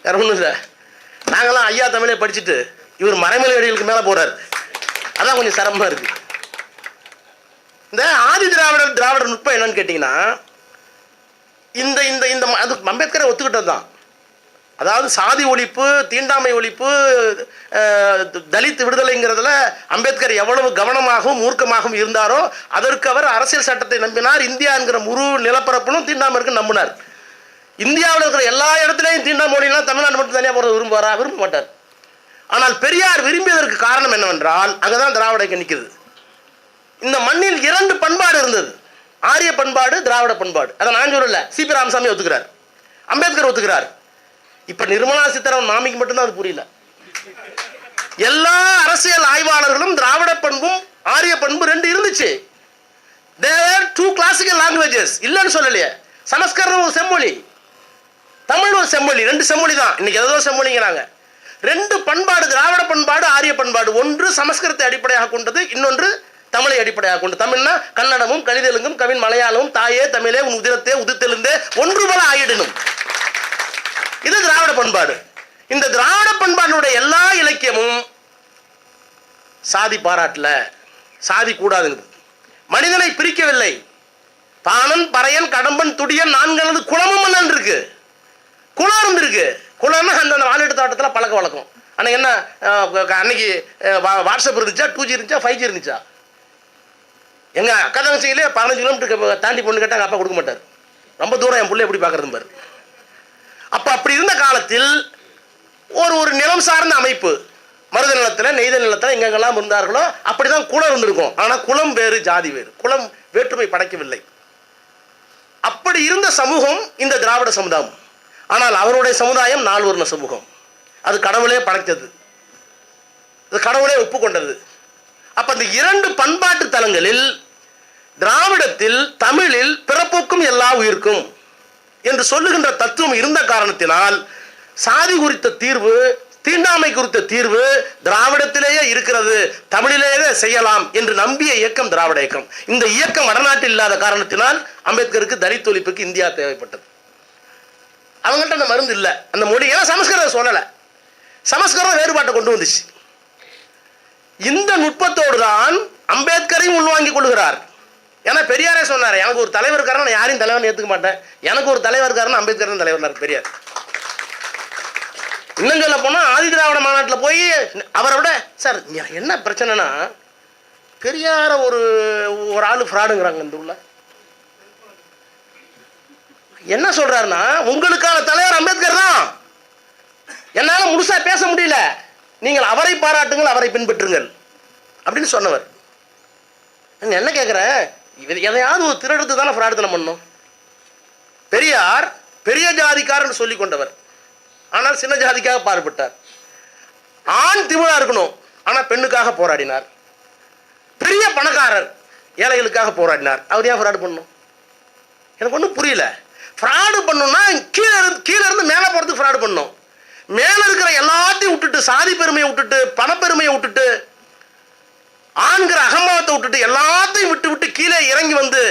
Speaker 1: வேற ஒன்றும் இல்லை. நாங்களாம் ஐயா தமிழை படிச்சுட்டு இவர் மறைமலை அடிகளுக்கு மேலே போறாரு. அதான் கொஞ்சம் சிரமமா இருக்கு. இந்த ஆதி திராவிடர் நுட்பம் என்னன்னு கேட்டீங்கன்னா, இந்த இந்த இந்த அது அம்பேத்கரை ஒத்துக்கிட்டது தான். அதாவது சாதி ஒழிப்பு, தீண்டாமை ஒழிப்பு, தலித் விடுதலைங்கிறதுல அம்பேத்கர் எவ்வளவு கவனமாகவும் மூர்க்கமாகவும் இருந்தாரோ அதற்கு அவர் அரசியல் சட்டத்தை நம்பினார். இந்தியா என்கிற முழு நிலப்பரப்பிலும் தீண்டாமை இருக்கு நம்பினார். இந்தியாவில் இருக்கிற எல்லா இடத்துலையும் தீண்டாமை ஒழிலாம் தமிழ்நாடு மட்டும் தனியாக போகிறது விரும்ப மாட்டார். ஆனால் பெரியார் விரும்பியதற்கு காரணம் என்னவென்றால் அங்கதான் திராவிட நிற்குது. இந்த மண்ணில் 2 பண்பாடு இருந்தது, ஆரிய பண்பாடு, திராவிட பண்பாடு. அதை நான் சொல்லல, சிபி ராமசாமி ஒத்துக்கிறார், அம்பேத்கர் ஒத்துக்கிறார். இப்ப நிர்மலா சீதாராமன் மாமிக்கு மட்டும்தான் அது புரியல. எல்லா அரசியல் ஆய்வாளர்களும் திராவிட பண்பும் ஆரிய பண்பு 2 இருந்துச்சு. There are 2 classical languages, இல்லைன்னு சொல்லலையே. சமஸ்கிருதம் ஒரு செம்மொழி, தமிழ் ஒரு செம்மொழி, 2 செம்மொழி தான். இன்னைக்கு ஏதோ செம்மொழிங்கிறாங்க. 2 பண்பாடு, திராவிட பண்பாடு, ஆரிய பண்பாடு. ஒன்று சமஸ்கிருதத்தை அடிப்படையாக கொண்டது, இன்னொன்று தமிழை அடிப்படையாக கொண்டு. தமிழ்னா கன்னடமும் கலிதெலுங்கும் கவின் மலையாளமும் தாயே தமிழே உன் உதிரத்தே உதித்தெழுந்தே ஒன்று போல ஆயிடணும். இது திராவிட பண்பாடு. இந்த திராவிட பண்பாடுடைய எல்லா இலக்கியமும் சாதி பாராட்டல, சாதி கூடாதுங்க. மனிதனை பிரிக்கவில்லை. பாணன், பறையன், கடம்பன், துடியன், நான்கனது குளமும் மன்னன் இருக்கு, குளம் இருந்திருக்கு. குளம்னா அந்த வாழெடுத்த ஆட்டத்தில் பழக்க வழக்கம். அன்னைக்கு என்ன, அன்னைக்கு வாட்ஸ்அப் இருந்துச்சா, 2G இருந்துச்சா, 5G இருந்துச்சா? எங்க அக்கா தங்கச்சியிலே 15 கிலோமீட்டருக்கு தாண்டி பொண்ணு கேட்டால் அப்பா கொடுக்க மாட்டார். ரொம்ப தூரம் என் பிள்ளை எப்படி பார்க்கறது பாரு. அப்படி இருந்த காலத்தில் ஒரு நிலம் சார்ந்த அமைப்பு, மருத நிலத்தில், நெய்த நிலத்தில் எங்கெங்கெல்லாம் இருந்தார்களோ அப்படிதான் குலம் இருந்திருக்கும். ஆனால் குலம் வேறு, ஜாதி வேறு, குலம் வேற்றுமை படைக்கவில்லை. அப்படி இருந்த சமூகம் இந்த திராவிட சமுதாயம். ஆனால் அவருடைய சமுதாயம் 4 வர்ண சமூகம். அது கடவுளே படைத்தது, அது கடவுளே ஒப்புக்கொண்டது. அப்ப இந்த 2 பண்பாட்டு தலங்களில் திராவிடத்தில், தமிழில் பிறப்புக்கும் எல்லா உயிர்க்கும் என்று சொல்லுகின்ற தத்துவம் இருந்த காரணத்தினால் சாதி குறித்த தீர்வு, தீண்டாமை குறித்த தீர்வு திராவிடத்திலேயே இருக்கிறது, தமிழிலேயே செய்யலாம் என்று நம்பிய இயக்கம் திராவிட இயக்கம். இந்த இயக்கம் வடநாட்டில் இல்லாத காரணத்தினால் அம்பேத்கருக்கு தலித் ஒழிப்புக்கு இந்தியா தேவைப்பட்டது. அவங்கள்ட்ட அந்த மருந்து இல்லை, அந்த மொழி. ஏன்னா சமஸ்கிருதம் சொல்லலை, சமஸ்கிருதம் வேறுபாட்டை கொண்டு வந்துச்சு. இந்த நுட்பத்தோடு தான் அம்பேத்கரையும் உள்வாங்கிக் கொள்கிறார். ஏன்னா பெரியாரே சொன்னார், எனக்கு ஒரு தலைவர் இருக்காரு, நான் யாரையும் தலைவர் ஏற்றுக்க மாட்டேன், எனக்கு ஒரு தலைவர் இருக்காருன்னு அம்பேத்கர் தலைவர் பெரியார். இன்னும் சொல்ல போனா ஆதி திராவிட மாநாட்டில் போய் அவரை விட, சார் என்ன பிரச்சனைனா, பெரியார ஒரு ஆளு ஃப்ராடுங்கிறாங்க இந்த உள்ள. என்ன சொல்றாருன்னா, உங்களுக்கான தலைவர் அம்பேத்கர் தான், என்னால முழுசா பேச முடியல, நீங்கள் அவரை பாராட்டுங்கள், அவரை பின்பற்றுங்கள் அப்படின்னு சொன்னவர். என்ன கேட்குறேன், எதையாவது ஒரு திருடுத்து தானே பிரார்த்தனை பண்ணணும். பெரியார் பெரிய ஜாதிக்காரன் சொல்லிக் கொண்டவர், ஆனால் சின்ன ஜாதிக்காக பாடுபட்டார். ஆண் திமிழா இருக்கணும், ஆனால் பெண்ணுக்காக போராடினார். பெரிய பணக்காரர், ஏழைகளுக்காக போராடினார். அவர் ஏன் ஃப்ராடு பண்ணணும்? எனக்கு ஒன்றும் புரியல. ஃப்ராடு பண்ணணும்னா கீழே இருந்து மேலே போகிறதுக்கு ஃப்ராடு பண்ணணும். மேலே இருக்கிற எல்லாத்தையும் விட்டுட்டு, சாதி பெருமையை விட்டுட்டு, பணப்பெருமையை விட்டுட்டு, ஆண்கிற அகம்பாவத்தை விட்டுட்டு எல்லாத்தையும் விட்டு விட்டு கீழே இறங்கி வந்து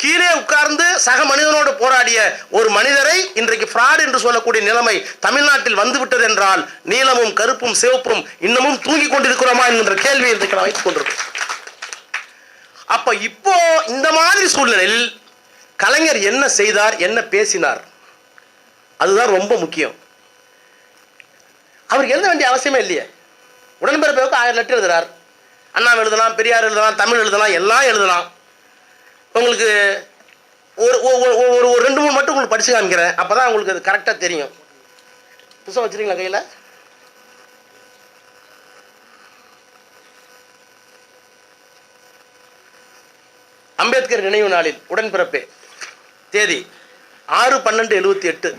Speaker 1: கீழே உட்கார்ந்து சக மனிதனோடு போராடிய ஒரு மனிதரை இன்றைக்கு ஃப்ராட் என்று சொல்லக்கூடிய நிலைமை தமிழ்நாட்டில் வந்துவிட்டது என்றால் நீலமும் கருப்பும் சிவப்பும் இன்னமும் தூங்கி கொண்டிருக்கிறோமா என்கின்ற கேள்வி இன்றைக்கு நான் வைத்துக் கொண்டிருக்கோம். அப்ப இப்போ இந்த மாதிரி சூழ்நிலையில் கலைஞர் என்ன செய்தார், என்ன பேசினார், அதுதான் ரொம்ப முக்கியம். அவருக்கு எழுத வேண்டிய அவசியமே இல்லையே. உடன்பிறப்புக்கு 1000 லெட்டர் எழுதுறார். அண்ணா எழுதலாம், பெரியார் எழுதலாம், தமிழ் எழுதலாம், எல்லாம் எழுதலாம். உங்களுக்கு ஒரு ஒரு 2-3 மட்டும் உங்களுக்கு படிச்சு காமிக்கிறேன். அப்பதான் உங்களுக்கு அது கரெக்டாக தெரியும். புத்தகம் வச்சிருக்கீங்களா கையில்? அம்பேத்கர் நினைவு நாளில் உடன்பிறப்பே தேதி 6/12/78.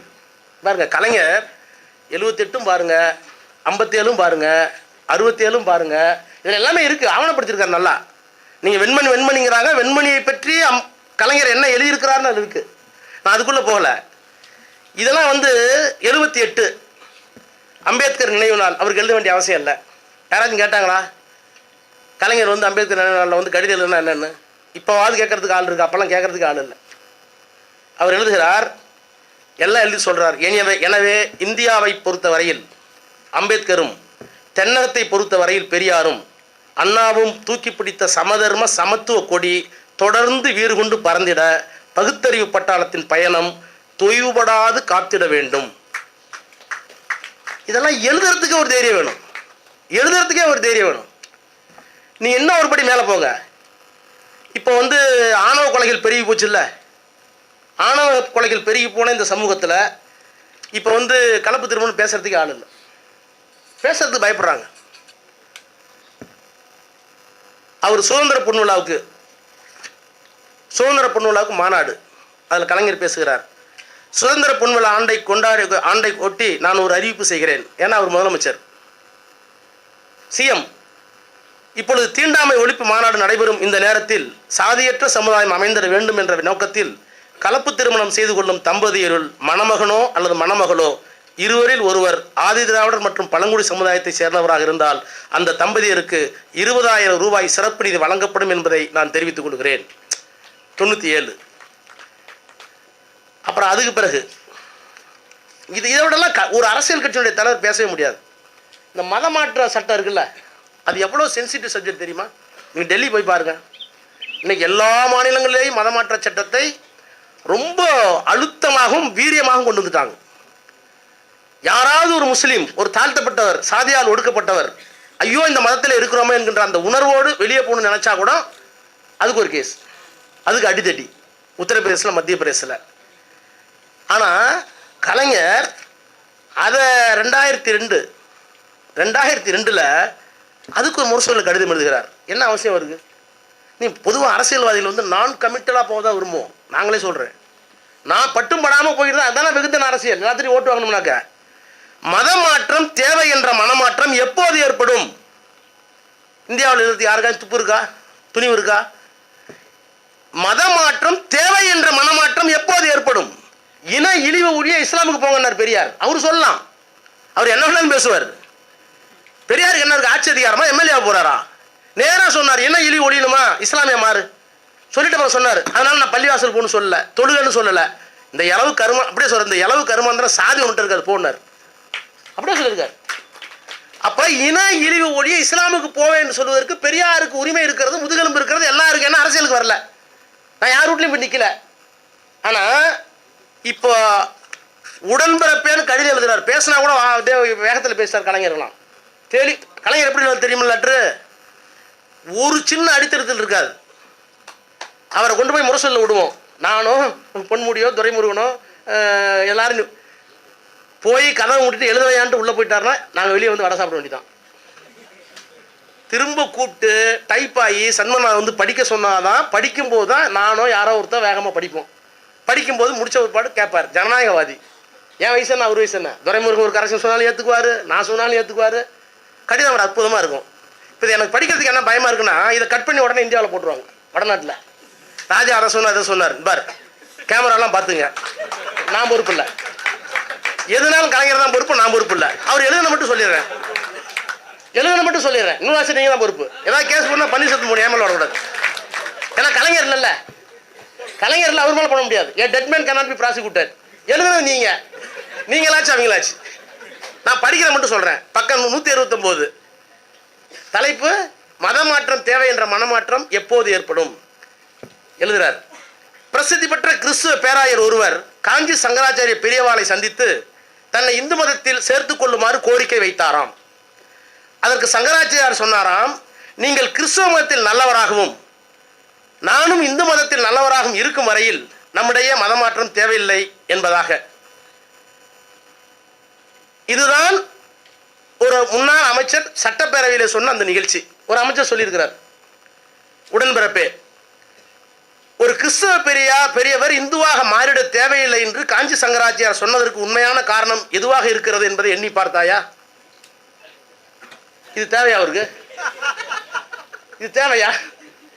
Speaker 1: பாருங்க, கலைஞர் 78 பாருங்க, 57 பாருங்க, 67 பாருங்க, இதில் எல்லாமே இருக்கு, ஆவணப்படுத்திருக்காரு நல்லா. நீங்க வெண்மணிங்கிறாங்க, வெண்மணியை பற்றி கலைஞர் என்ன எழுதியிருக்கிறார்னு அது இருக்கு. நான் அதுக்குள்ள போகல. இதெல்லாம் 78 அம்பேத்கர் நினைவு நாள். அவருக்கு எழுத வேண்டிய அவசியம் இல்லை. யாராச்சும் கேட்டாங்களா கலைஞர் அம்பேத்கர் நினைவு நாளில் கடிதம் எழுதுனா என்னன்னு? இப்போவாது கேட்கறதுக்கு ஆள் இருக்கு, அப்பெல்லாம் கேட்கறதுக்கு ஆள் இல்லை. அவர் எழுதுகிறார், எல்லாம் எழுதி சொல்றார். எனவே இந்தியாவை பொறுத்த வரையில் அம்பேத்கரும் தென்னகத்தை பொறுத்த வரையில் பெரியாரும் அண்ணாவும் தூக்கி பிடித்த சமதர்ம சமத்துவ கொடி தொடர்ந்து வீறு கொண்டு பறந்திட பகுத்தறிவு பட்டாளத்தின் பயணம் தொய்வுபடாது காத்திட வேண்டும். இதெல்லாம் எழுதுறதுக்கே ஒரு தைரியம் வேணும், எழுதுறதுக்கே ஒரு தைரியம் வேணும். நீ என்ன ஒரு படி மேலே போங்க. இப்போ ஆணவ கொலைகள் பெருகி போச்சு இல்லை? ஆணவ கொலைகள் பெருகி போன இந்த சமூகத்தில் இப்போ கலப்பு திருமணம் பேசுறதுக்கு ஆள் இல்லை, பேசுறதுக்கு பயப்படுறாங்க. அவர் சுதந்திர பொன்விழாவுக்கு மாநாடு, அதில் கலைஞர் பேசுகிறார். சுதந்திர பொன்விழா ஆண்டை ஒட்டி நான் ஒரு அறிவிப்பு செய்கிறேன். ஏன்னா அவர் முதலமைச்சர், சிஎம். இப்பொழுது தீண்டாமை ஒழிப்பு மாநாடு நடைபெறும் இந்த நேரத்தில் சாதியற்ற சமுதாயம் அமைந்திட வேண்டும் என்ற நோக்கத்தில் கலப்பு திருமணம் செய்து கொள்ளும் தம்பதியருள் மணமகனோ அல்லது மணமகளோ இருவரில் ஒருவர் ஆதி திராவிடர் மற்றும் பழங்குடி சமுதாயத்தை சேர்ந்தவராக இருந்தால் அந்த தம்பதியருக்கு 20,000 ரூபாய் சிறப்பு நிதி வழங்கப்படும் என்பதை நான் தெரிவித்துக் கொள்கிறேன். 97. அப்புறம் அதுக்கு பிறகு இதோடலாம் ஒரு அரசியல் கட்சியுடைய தலைவர் பேசவே முடியாது. இந்த மதமாற்ற சட்டம் இருக்குல்ல, அது எவ்வளோ சென்சிட்டிவ் சப்ஜெக்ட் தெரியுமா? நீங்கள் டெல்லி போய் பாருங்க. இன்னைக்கு எல்லா மாநிலங்களிலேயும் மதமாற்ற சட்டத்தை ரொம்ப அழுத்தமாகவும் வீரியமாகவும் கொண்டு வந்துட்டாங்க. யாராவது ஒரு முஸ்லீம், ஒரு தாழ்த்தப்பட்டவர், சாதியால் ஒடுக்கப்பட்டவர், ஐயோ இந்த மதத்தில் இருக்கிறோமே என்கின்ற அந்த உணர்வோடு வெளியே போகணும்னு நினைச்சா கூட அதுக்கு ஒரு கேஸ், அதுக்கு அடித்தடி, உத்தரப்பிரதேசில், மத்திய பிரதேசில். ஆனால் கலைஞர் அதை 2002 அதுக்கு ஒரு முரசொலில் கடிதம் எழுதுகிறார். என்ன அவசியம் வருது? நீ பொதுவாக அரசியல்வாதிகள் நான் கமிட்டடாக போக விரும்புவோம். நாங்களே சொல்கிறேன், நான் பட்டும் படாமல் போயிட்டு தான் அதான வெகுத்தன அரசியல். எல்லாத்தையும் ஓட்டு வாங்கணும்னாக்க மதமாற்றம் தேவை என்ற மனமாற்றம் எப்போது ஏற்படும்? இந்தியாவில் இருந்து யாருக்காச்சும் துப்பு இருக்கா, துணிவு இருக்கா? மதமாற்றம் தேவை என்ற மனமாற்றம் எப்போது ஏற்படும்? இன இழிவு ஒழிய இஸ்லாமுக்கு போங்கன்னார் பெரியார். அவர் சொல்லலாம், அவர் என்ன வேணாலும் பேசுவார். பெரியாருக்கு என்ன இருக்கு? ஆட்சி அதிகாரமா? எம்எல்ஏ போறாரா? நேராக சொன்னார், என்ன இழிவு ஒழியணுமா, இஸ்லாமிய மாறு சொல்லிட்டு அப்புறம் சொன்னார். அதனால நான் பள்ளிவாசல் போகணும்னு சொல்லல, தொழுகன்னு சொல்லலை. இந்த இளவு கருமா அப்படியே சொல்ற, இந்த இளவு கருமாந்திர சாதி ஒன்று இருக்காது போனார், அப்படியே சொல்லியிருக்காரு. அப்ப இன இழிவு ஒழிய இஸ்லாமுக்கு போவேன்னு சொல்வதற்கு பெரியாருக்கு உரிமை இருக்கிறது, முதுகெலும்பு இருக்கிறது, எல்லாம் இருக்கு. என்ன அரசியலுக்கு வரல, நான் யார் வீட்லையும் போய் நிற்கல. ஆனா இப்போ உடன்பிறப்பேன்னு கடிதம் எழுதுறாரு. பேசினா கூட வேகத்தில் பேசுறார் கலைஞர்லாம். கலைஞர் எப்படி தெரியுமா? லெட்ரு ஒரு சின்ன அடித்தரத்தில் இருக்காது. அவரை கொண்டு போய் முரசொல்ல விடுவோம். நானும் பொன்முடியோ துரைமுருகனோ எல்லாரும் போய் கதவை விட்டுட்டு எழுதவையான்ட்டு உள்ளே போயிட்டாருன்னா நாங்கள் வெளியே வடை சாப்பிட வேண்டியதான். திரும்ப கூப்பிட்டு டைப் ஆகி சன்மனா படிக்க சொன்னாதான், படிக்கும்போது தான் நானோ யாரோ ஒருத்தர் வேகமாக படிப்போம். படிக்கும்போது முடிச்ச ஒரு பாடு கேட்பார். ஜனநாயகவாதி. என் வயசு என்ன, அவர் வயசு என்ன? துரைமுருகன் ஒரு கரெக்ஷன் சொன்னாலும் ஏற்றுக்குவார், நான் சொன்னாலும் ஏற்றுக்குவார். கடிதம் ஒரு அற்புதமாக இருக்கும். இப்போ எனக்கு படிக்கிறதுக்கு என்ன பயமாக இருக்குன்னா, இதை கட் பண்ணி உடனே இந்தியாவில் போட்டுருவாங்க. வடநாட்டில் ராஜா அதை சொன்னார், அதை சொன்னார், பார் கேமராலாம் பார்த்துங்க, நான் பொறுப்பு இல்லை. எதுனாலும் கலைஞர் தான் பொறுப்பு, நான் பொறுப்பு இல்லை. அவர் எழுதுன மட்டும் சொல்லிடுறேன். எழுதுன மட்டும் சொல்லிடுறேன். இன்னொரு ஆசிரியர் நீங்கள் தான் பொறுப்பு. ஏதாவது கேஸ் பண்ணால் பன்னீர்செல்வம் மூணு ஏமல் வரக்கூடாது. ஏன்னா கலைஞர் இல்லைல்ல, கலைஞர் இல்லை, அவர் மேலே பண்ண முடியாது. ஏன் dead man cannot be prosecuted. எழுதுனது நீங்களாச்சு அவங்களாச்சு. நான் படிக்கிற மட்டும் சொல்கிறேன். பக்கம் 169 தலைப்பு மத மாற்றம் தேவை என்ற மனமாற்றம் எப்போது ஏற்படும் எழுதுறார். பிரசித்தி பெற்ற கிறிஸ்துவ பேராயர் ஒருவர் காஞ்சி சங்கராச்சாரிய பெரியவாளை சந்தித்து தன்னை இந்து மதத்தில் சேர்த்துக் கொள்ளுமாறு கோரிக்கை வைத்தாராம். அதற்கு சங்கராச்சாரியார் சொன்னாராம், நீங்கள் கிறிஸ்துவ மதத்தில் நல்லவராகவும் நானும் இந்து மதத்தில் நல்லவராகவும் இருக்கும் வரையில் நம்முடைய மதமாற்றம் தேவையில்லை என்பதாக. இதுதான் ஒரு முன்னாள் அமைச்சர் சட்டப்பேரவையில் சொன்ன அந்த நிகழ்ச்சி. ஒரு அமைச்சர் சொல்லியிருக்கிறார், உடன்பிறப்பே ஒரு கிறிஸ்தவ பெரியவர் இந்துவாக மாறிட தேவையில்லை என்று காஞ்சி சங்கராச்சாரியார் சொன்னதற்கு உண்மையான காரணம் எதுவாக இருக்கிறது என்பதை எண்ணி பார்த்தாயா? இது தேவையா அவருக்கு? இது தேவையா?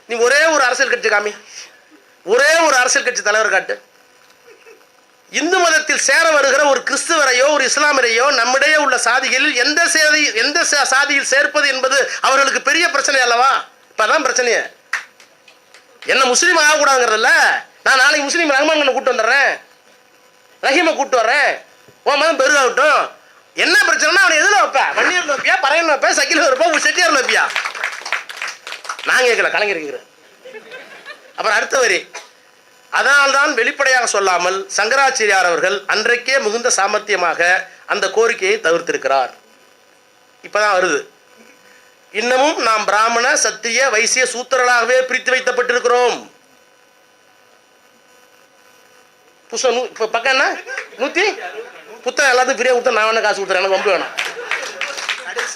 Speaker 1: நீ ஒரே ஒரு அரசியல் கட்சி காமி, ஒரே ஒரு அரசியல் கட்சி தலைவர் காட்டு. இந்து மதத்தில் சேர வருகிற ஒரு கிறிஸ்துவரையோ ஒரு இஸ்லாமியரையோ நம்மிடையே உள்ள சாதிகளில் எந்த சாதியில் சேர்ப்பது என்பது அவர்களுக்கு பெரிய பிரச்சனை அல்லவா? இப்பதான் பிரச்சனையே. என்ன முஸ்லீம் ஆகக்கூடாதுங்கிறதில்ல. நான் நாளைக்கு முஸ்லீம் ரஹ்மான் கூப்பிட்டு வந்துடுறேன், ரஹீமை கூப்பிட்டு வர்றேன், உன் மதம் பெருகாகட்டும். என்ன பிரச்சனைனா அவனை எதில் வைப்பேன்? வன்னியர் வைப்பியா, பறையன் வைப்பேன், சக்கில வைப்பா, செட்டியார் வைப்பியா? நான் கேட்கல, கலைஞர் கேட்கிறேன். அப்புறம் அடுத்த வரி, அதனால்தான் வெளிப்படையாக சொல்லாமல் சங்கராச்சாரியார் அவர்கள் அன்றைக்கே மிகுந்த சாமர்த்தியமாக அந்த கோரிக்கையை தவிர்த்திருக்கிறார். இப்பதான் வருது, இன்னமும் நாம் பிராமண சத்திரிய வைசிய சூத்திரர்களாகவே பிரித்து வைக்கப்பட்டிருக்கிறோம். புத்தகம் இப்போ பக்கம் என்ன 100 புத்தகம் எல்லாத்துக்கும் ஃப்ரீயாக கொடுத்தா நான் வேணா காசு கொடுத்துறேன், எனக்கு ரொம்ப வேணும்.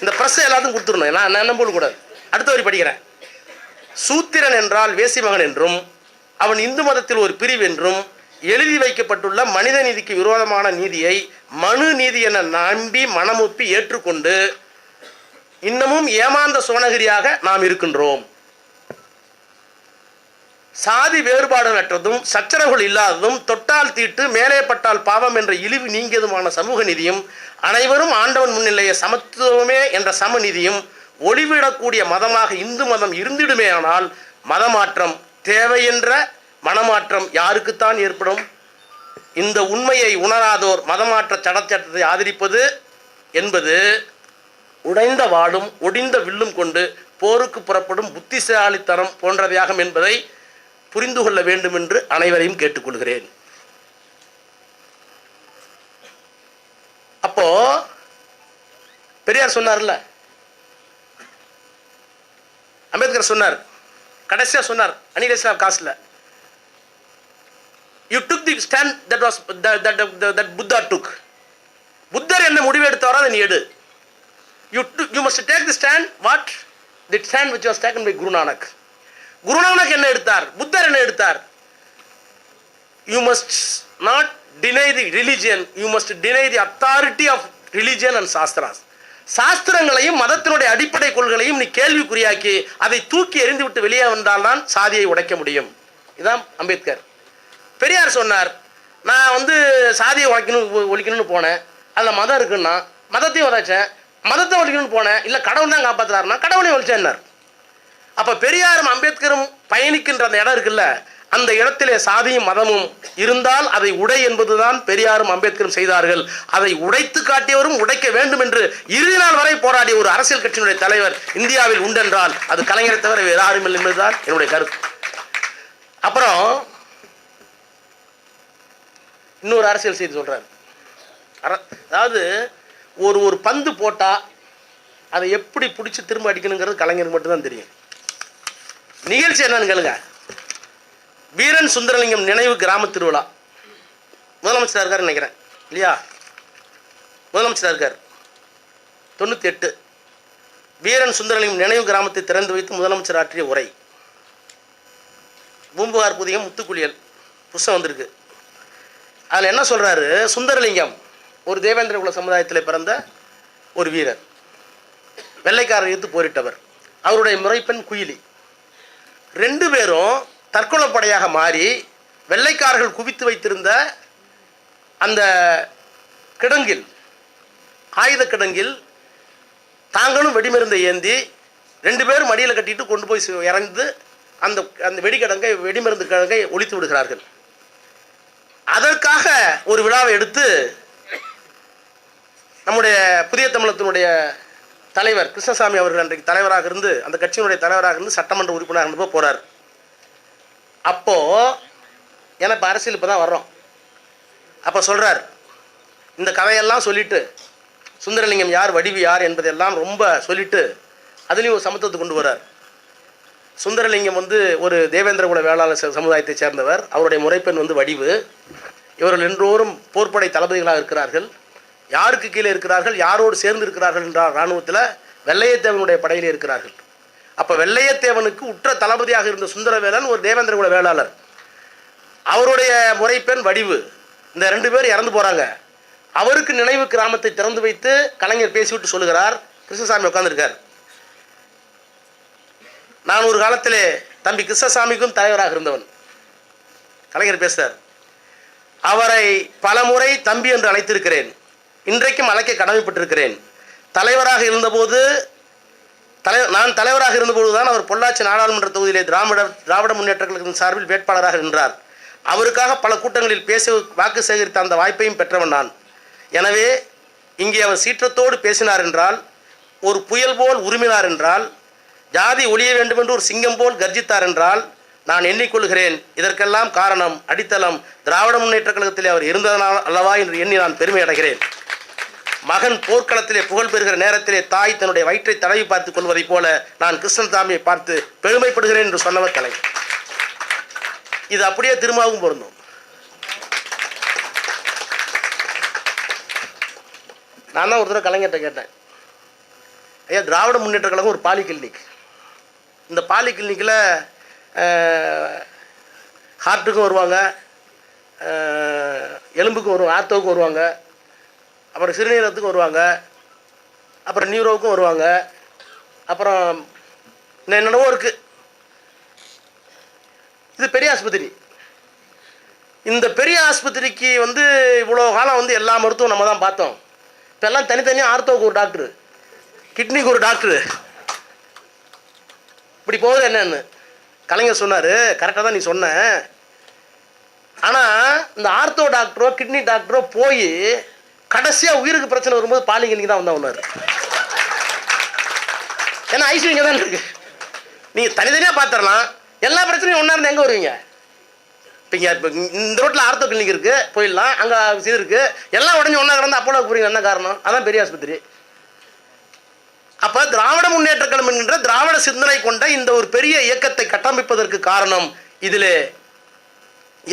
Speaker 1: இந்த ப்ரெஸ்ஸை எல்லாத்துக்கும் கொடுத்துடணும், நான் நம்ப கூடாது. அடுத்த வரி படிக்கிறேன். சூத்திரன் என்றால் வேசி மகன் என்றும் அவன் இந்து மதத்தில் ஒரு பிரிவு என்றும் எழுதி வைக்கப்பட்டுள்ள மனித நீதிக்கு விரோதமான நீதியை மனு நீதி என நம்பி மனமொப்பி ஏற்றுக்கொண்டு இன்னமும் ஏமாந்த சோனகிரியாக நாம் இருக்கின்றோம். சாதி வேறுபாடுகளற்றதும் சச்சரவுகள் இல்லாததும் தொட்டால் தீட்டு மேலே பட்டால் பாவம் என்ற இழிவு நீங்கியதுமான சமூக நீதியும் அனைவரும் ஆண்டவன் முன்னிலைய சமத்துவமே என்ற சமநீதியும் ஒளிவிடக்கூடிய மதமாக இந்து மதம் இருந்திடுமே. ஆனால் மதமாற்றம் தேவை என்ற மனமாற்றம் யாருக்குத்தான் ஏற்படும்? இந்த உண்மையை உணராதோர் மதமாற்ற சட்டத்தை ஆதரிப்பது என்பது உடைந்த வாளும் ஒடிந்த வில்லும் கொண்டு போருக்கு புறப்படும் புத்திசாலித்தனம் போன்றவையாகும் என்பதை புரிந்து கொள்ள வேண்டும் என்று அனைவரையும் கேட்டுக்கொள்கிறேன். அப்போ பெரியார் சொன்னார்ல, அம்பேத்கர் சொன்னார், கடைசியா சொன்னார் அனிலேஷன் ஆஃப் காஸ்ட்ல, you took the stand that Buddha took. புத்தர் என்ன முடிவு எடுத்தாரோ அதை நீ எடு. You must take the stand what the stand which was taken by Guru Nanak. Guru Nanak என்ன எடுத்தார், புத்தர் என்ன எடுத்தார்? You must not deny the religion, you must deny the authority of religion and sastras. சாஸ்திரங்களையும் மதத்தினுடைய அடிப்படை கொள்கைகளையும் நீ கேள்விக்குறியாக்கி அதை தூக்கி எறிந்து விட்டு வெளியே வந்தால்தான் சாதியை உடைக்க முடியும். இதான் அம்பேத்கர். பெரியார் சொன்னார், நான் சாதியை ஒழிக்கணும்னு போனேன், அதில் மதம் இருக்குன்னா மதத்தையும் உடைச்சேன், மதத்தை ஒழிக்கணும்னு போனேன், இல்லை கடவுள் தான் காப்பாற்றுறாருன்னா கடவுளையும் ஒழிச்சேன்னார். அப்போ பெரியாரும் அம்பேத்கரும் பயணிக்கின்ற அந்த இடம் இருக்குல்ல, அந்த இடத்திலே சாதியும் மதமும் இருந்தால் அதை உடை என்பதுதான் பெரியாரும் அம்பேத்கரும் செய்தார்கள். அதை உடைத்து காட்டியவரும் உடைக்க வேண்டும் என்று இறுதி நாள் வரை போராடிய ஒரு அரசியல் கட்சியினுடைய தலைவர் இந்தியாவில் உண்டென்றால் அது கலைஞரை தவிர வேறு யாரும் இல்லை என்பதுதான் என்னுடைய கருத்து. அப்புறம் இன்னொரு அரசியல் செய்தி சொல்றாரு. அதாவது ஒரு பந்து போட்டா அதை எப்படி பிடிச்சி திரும்ப அடிக்கணுங்கிறது கலைஞருக்கு மட்டும்தான் தெரியும். நிகழ்ச்சி என்னன்னு கேளுங்க. வீரன் சுந்தரலிங்கம் நினைவு கிராம திருவிழா. முதலமைச்சராக இருக்காரு நினைக்கிறேன் இல்லையா? முதலமைச்சராக இருக்கார் 98. வீரன் சுந்தரலிங்கம் நினைவு கிராமத்தை திறந்து வைத்து முதலமைச்சர் ஆற்றிய உரை. பூம்புகார் புதியம் முத்துக்குளியல் புஸ்தகம் வந்திருக்கு. அதில் என்ன சொல்றாரு? சுந்தரலிங்கம் ஒரு தேவேந்திர குல சமுதாயத்தில் பிறந்த ஒரு வீரர், வெள்ளைக்காரர் எதிர்த்து போரிட்டவர். அவருடைய முறைப்பெண் குயிலி. 2 பேரும் தற்கொலைப்படையாக மாறி வெள்ளைக்காரர்கள் குவித்து வைத்திருந்த அந்த கிடங்கில், ஆயுத கிடங்கில் தாங்களும் வெடிமருந்தை ஏந்தி 2 பேரும் மடியில் கட்டிட்டு கொண்டு போய் இறந்து அந்த அந்த வெடிமருந்து கிழங்கை ஒழித்து விடுகிறார்கள். அதற்காக ஒரு விழாவை எடுத்து நம்முடைய புதிய தமிழகத்தினுடைய தலைவர் கிருஷ்ணசாமி அவர்கள் அன்றைக்கு தலைவராக இருந்து, அந்த கட்சியினுடைய தலைவராக இருந்து சட்டமன்ற உறுப்பினராக இருந்தப்போ போகிறார். அப்போது எனக்கு அரசியல் இப்போ தான் வர்றோம். அப்போ சொல்கிறார், இந்த கதையெல்லாம் சொல்லிவிட்டு சுந்தரலிங்கம் யார், வடிவு யார் என்பதெல்லாம் ரொம்ப சொல்லிவிட்டு அதுலேயும் ஒரு சமத்துவத்தை கொண்டு வர்றார். சுந்தரலிங்கம் ஒரு தேவேந்திரகுல வேளாளர் சமுதாயத்தை சேர்ந்தவர். அவருடைய முறைப்பெண் வடிவு. இவர்கள் எல்லோரும் போர்ப்படை தளபதிகளாக இருக்கிறார்கள். யாருக்கு கீழே இருக்கிறார்கள், யாரோடு சேர்ந்து இருக்கிறார்கள் என்றால் இராணுவத்தில் வெள்ளையத்தேவனுடைய படையிலே இருக்கிறார்கள். அப்போ வெள்ளையத்தேவனுக்கு உற்ற தளபதியாக இருந்த சுந்தரவேலன் ஒரு தேவேந்திரகுல வேளாளர். அவருடைய முறைப்பெண் வடிவு. இந்த 2 பேர் இறந்து போகிறாங்க. அவருக்கு நினைவு கிராமத்தை திறந்து வைத்து கலைஞர் பேசிவிட்டு சொல்லுகிறார், கிருஷ்ணசாமி உட்கார்ந்துருக்கார், நான் ஒரு காலத்திலே தம்பி கிருஷ்ணசாமிக்கும் தலைவராக இருந்தவன். கலைஞர் பேசுகிறார், அவரை பல முறை தம்பி என்று அழைத்திருக்கிறேன், இன்றைக்கும் அழைக்க கடமைப்பட்டிருக்கிறேன். தலைவராக இருந்தபோது நான் தலைவராக இருந்தபோது தான் அவர் பொள்ளாச்சி நாடாளுமன்ற தொகுதியிலே திராவிட முன்னேற்ற கழகத்தின் சார்பில் வேட்பாளராக நின்றார். அவருக்காக பல கூட்டங்களில் பேச வாக்கு சேகரித்த அந்த வாய்ப்பையும் பெற்றவன் நான். எனவே இங்கே அவர் சீற்றத்தோடு பேசினார் என்றால், ஒரு புயல் போல் உருமினார் என்றால், ஜாதி ஒழிய வேண்டும் என்று ஒரு சிங்கம் போல் கர்ஜித்தார் என்றால், நான் எண்ணிக்கொள்கிறேன் இதற்கெல்லாம் காரணம் அடித்தளம் திராவிட முன்னேற்ற கழகத்திலே அவர் இருந்ததனால் அல்லவா என்று எண்ணி நான் பெருமை அடைகிறேன். மகன் போர்க்களத்திலே புகழ் பெறுகிற நேரத்திலே தாய் தன்னுடைய வயிற்றை தடவி பார்த்துக் கொள்வதைப் போல நான் கிருஷ்ணசாமியை பார்த்து பெருமைப்படுகிறேன் என்று சொன்னவர் கலைஞர். இது அப்படியே திரும்பவும் பொருந்தும். நான் தான் ஒரு தடவை கலைஞர்கிட்ட கேட்டேன், ஐயா திராவிட முன்னேற்ற கழகம் ஒரு பாலி கிளினிக், இந்த பாலி கிளினிக்கில் ஹார்ட்டுக்கும் வருவாங்க, எலும்புக்கும் வருவாங்க, ஆர்த்தோவுக்கும் வருவாங்க, அப்புறம் சிறுநீரகத்துக்கும் வருவாங்க, அப்புறம் நியூரோவுக்கும் வருவாங்க, அப்புறம் என்னென்னவோ இருக்குது. இது பெரிய ஆஸ்பத்திரி. இந்த பெரிய ஆஸ்பத்திரிக்கு இவ்வளோ காலம் எல்லா மருத்துவம் நம்ம தான் பார்த்தோம். இப்போ எல்லாம் தனித்தனியாக ஆர்த்தோவுக்கு ஒரு டாக்டரு, கிட்னிக்கு ஒரு டாக்டரு, இப்படி போகுது என்னன்னு கலைஞர் சொன்னார். கரெக்டாக தான் நீ சொன்ன. ஆனால் இந்த ஆர்த்தோ டாக்டரோ கிட்னி டாக்டரோ போய் கடைசியாக உயிருக்கு பிரச்சனை வரும்போது பாலிங்கிலிக்கு தான் வந்தார். ஏன்னா ஐசியூ இங்கே தான் இருக்கு. நீங்கள் தனித்தனியாக பார்த்துடலாம், எல்லா பிரச்சனையும் ஒன்றா இருந்து எங்கே வருவீங்க? இப்போ இங்கே இப்போ இந்த ரோட்டில் ஆர்த்தோ கிளினிக் இருக்குது, போயிடலாம், அங்கே இது இருக்குது, எல்லாம் உடஞ்சி ஒன்றா கிடந்து அப்போலோக்கு போகிறீங்க. என்ன காரணம்? அதான் பெரிய ஆஸ்பத்திரி. அப்போ திராவிட முன்னேற்ற கழகம் என்கின்ற திராவிட சிந்தனை கொண்ட இந்த ஒரு பெரிய இயக்கத்தை கட்டமைப்பதற்கு காரணம், இதில்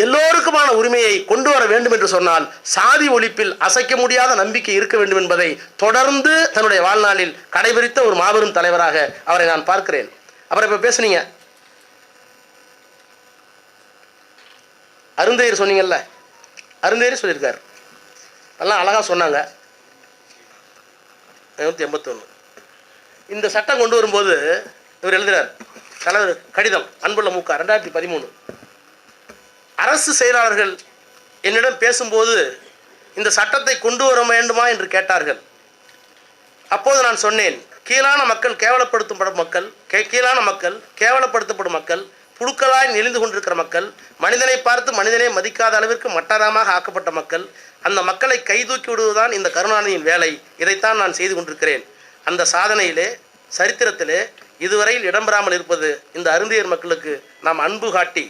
Speaker 1: எல்லோருக்குமான உரிமையை கொண்டு வர வேண்டும் என்று சொன்னால் சாதி ஒழிப்பில் அசைக்க முடியாத நம்பிக்கை இருக்க வேண்டும் என்பதை தொடர்ந்து தன்னுடைய வாழ்நாளில் கடைபிடித்த ஒரு மாபெரும் தலைவராக அவரை நான் பார்க்கிறேன். அப்புறம் இப்போ பேசுனீங்க, அருந்தையர் சொன்னீங்கல்ல, அருந்தையர் சொல்லியிருக்கார், எல்லாம் அழகாக சொன்னாங்க. 1981 இந்த சட்டம் கொண்டு வரும்போது இவர் எழுதுகிறார், தலைவர் கடிதம், அன்புள்ள மூக்கா, 2013. அரசு செயலாளர்கள் என்னிடம் பேசும்போது இந்த சட்டத்தை கொண்டு வர வேண்டுமா என்று கேட்டார்கள். அப்போது நான் சொன்னேன், கீழான மக்கள் கேவலப்படுத்தப்படும் மக்கள், கேவலப்படுத்தப்படும் மக்கள், புழுக்களாய் நெளிந்து கொண்டிருக்கிற மக்கள், மனிதனை பார்த்து மனிதனை மதிக்காத அளவிற்கு மட்டரமாக ஆக்கப்பட்ட மக்கள், அந்த மக்களை கைதூக்கி விடுவதுதான் இந்த கருணாநிதியின் வேலை. இதைத்தான் நான் செய்து கொண்டிருக்கிறேன். அந்த சாதனையிலே, சரித்திரத்திலே இதுவரையில் இடம்பெறாமல் இருப்பது இந்த அருந்தியர் மக்களுக்கு நாம் அன்பு காட்டி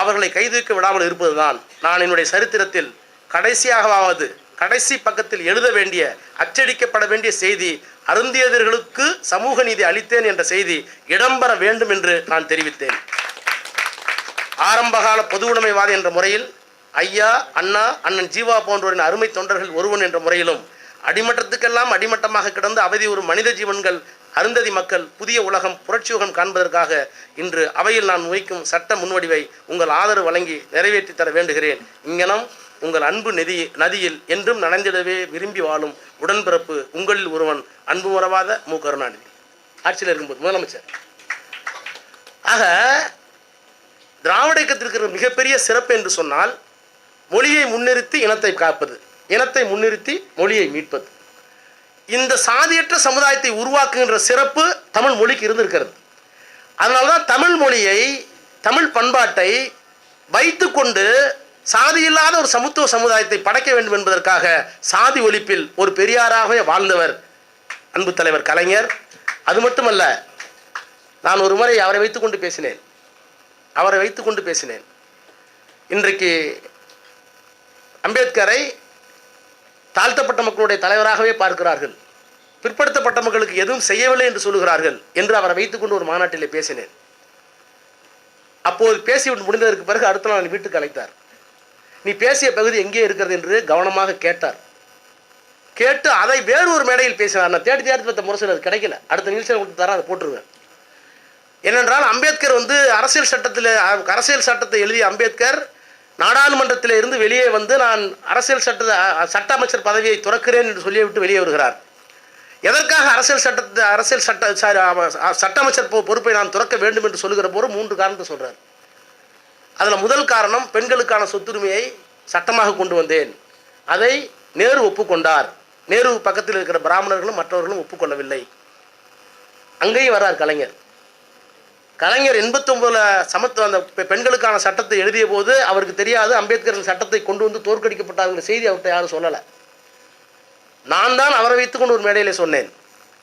Speaker 1: அவர்களை கைதூக்க விடாமல் இருப்பது தான். நான் என்னுடைய சரித்திரத்தில் கடைசியாகவாவது, கடைசி பக்கத்தில் எழுத வேண்டிய, அச்சடிக்கப்பட வேண்டிய செய்தி, அருந்தியர்களுக்கு சமூக நீதி அளித்தேன் என்ற செய்தி இடம்பெற வேண்டும் என்று நான் தெரிவித்தேன். ஆரம்பகால பொது உடைமைவாதி என்ற முறையில் ஐயா, அண்ணா, அண்ணன் ஜீவா போன்றோரின் அருமை தொண்டர்கள் ஒருவன் என்ற முறையிலும், அடிமட்டத்துக்கெல்லாம் அடிமட்டமாக கிடந்து அவதி ஒரு மனித ஜீவன்கள் அருந்ததி மக்கள் புதிய உலகம் புரட்சியுகம் காண்பதற்காக இன்று அவையில் நான் வைக்கும் சட்ட முன்வடிவை உங்கள் ஆதரவு வழங்கி நிறைவேற்றி தர வேண்டுகிறேன். இங்கனம் உங்கள் அன்பு நதியில் என்றும் நனைந்திடவே விரும்பி வாழும் உடன்பிறப்பு உங்களில் ஒருவன், அன்பு மறவாத மு. கருணாநிதி. ஆட்சியில் இருக்கும்போது முதலமைச்சர். ஆக திராவிட இயக்கத்திற்கு இருக்கிற மிகப்பெரிய சிறப்பு என்று சொன்னால், மொழியை முன்னிறுத்தி இனத்தை காப்பது, இனத்தை முன்னிறுத்தி மொழியை மீட்பது. இந்த சாதியற்ற சமுதாயத்தை உருவாக்குகின்ற சிறப்பு தமிழ் மொழிக்கு இருந்திருக்கிறது. அதனால தான் தமிழ் மொழியை, தமிழ் பண்பாட்டை வைத்துக்கொண்டு சாதி இல்லாத ஒரு சமத்துவ சமுதாயத்தை படைக்க வேண்டும் என்பதற்காக சாதி ஒழிப்பில் ஒரு பெரியாராகவே வாழ்ந்தவர் அன்பு தலைவர் கலைஞர். அது மட்டுமல்ல, நான் ஒரு முறை அவரை வைத்துக்கொண்டு பேசினேன். இன்றைக்கு அம்பேத்கரை தாழ்த்தப்பட்ட மக்களுடைய தலைவராகவே பார்க்கிறார்கள், பிற்படுத்தப்பட்ட மக்களுக்கு எதுவும் செய்யவில்லை என்று சொல்லுகிறார்கள் என்று அவரை வைத்துக்கொண்டு ஒரு மாநாட்டிலே பேசினேன். அப்போது பேசிவிட்டு முடிந்ததற்கு பிறகு அடுத்த நாள் வீட்டுக்கு அழைத்தார். நீ பேசிய பகுதி எங்கே இருக்கிறது என்று கவனமாக கேட்டார். கேட்டு அதை வேறு ஒரு மேடையில் பேசினார். நான் தேடி பார்த்த முரசு அது கிடைக்கல. அடுத்த நிகழ்ச்சியில் கொடுத்து தர அதை போட்டுருவேன். ஏனென்றால் அம்பேத்கர் அரசியல் சட்டத்தை எழுதிய அம்பேத்கர் நாடாளுமன்றத்தில் இருந்து வெளியே வந்து நான் சட்ட அமைச்சர் பதவியை துறக்கிறேன் என்று சொல்லிவிட்டு வெளியே வருகிறார். எதற்காக சட்ட அமைச்சர் பொறுப்பை நான் துறக்க வேண்டும் என்று சொல்லுகிற போது 3 காரணத்தை சொல்றார். அதில் முதல் காரணம், பெண்களுக்கான சொத்துரிமையை சட்டமாக கொண்டு வந்தேன். அதை நேரு ஒப்புக்கொண்டார். நேரு பக்கத்தில் இருக்கிற பிராமணர்களும் மற்றவர்களும் ஒப்புக்கொள்ளவில்லை. அங்கேயும் வர்றார் கலைஞர். 89 அந்த பெண்களுக்கான சட்டத்தை எழுதிய போது அவருக்கு தெரியாது அம்பேத்கர் சட்டத்தை கொண்டு வந்து தோற்கடிக்கப்பட்டாங்கிற செய்தி அவர்கிட்ட யாரும் சொல்லலை. நான் தான் அவரை வைத்துக்கொண்டு ஒரு மேடையிலே சொன்னேன்.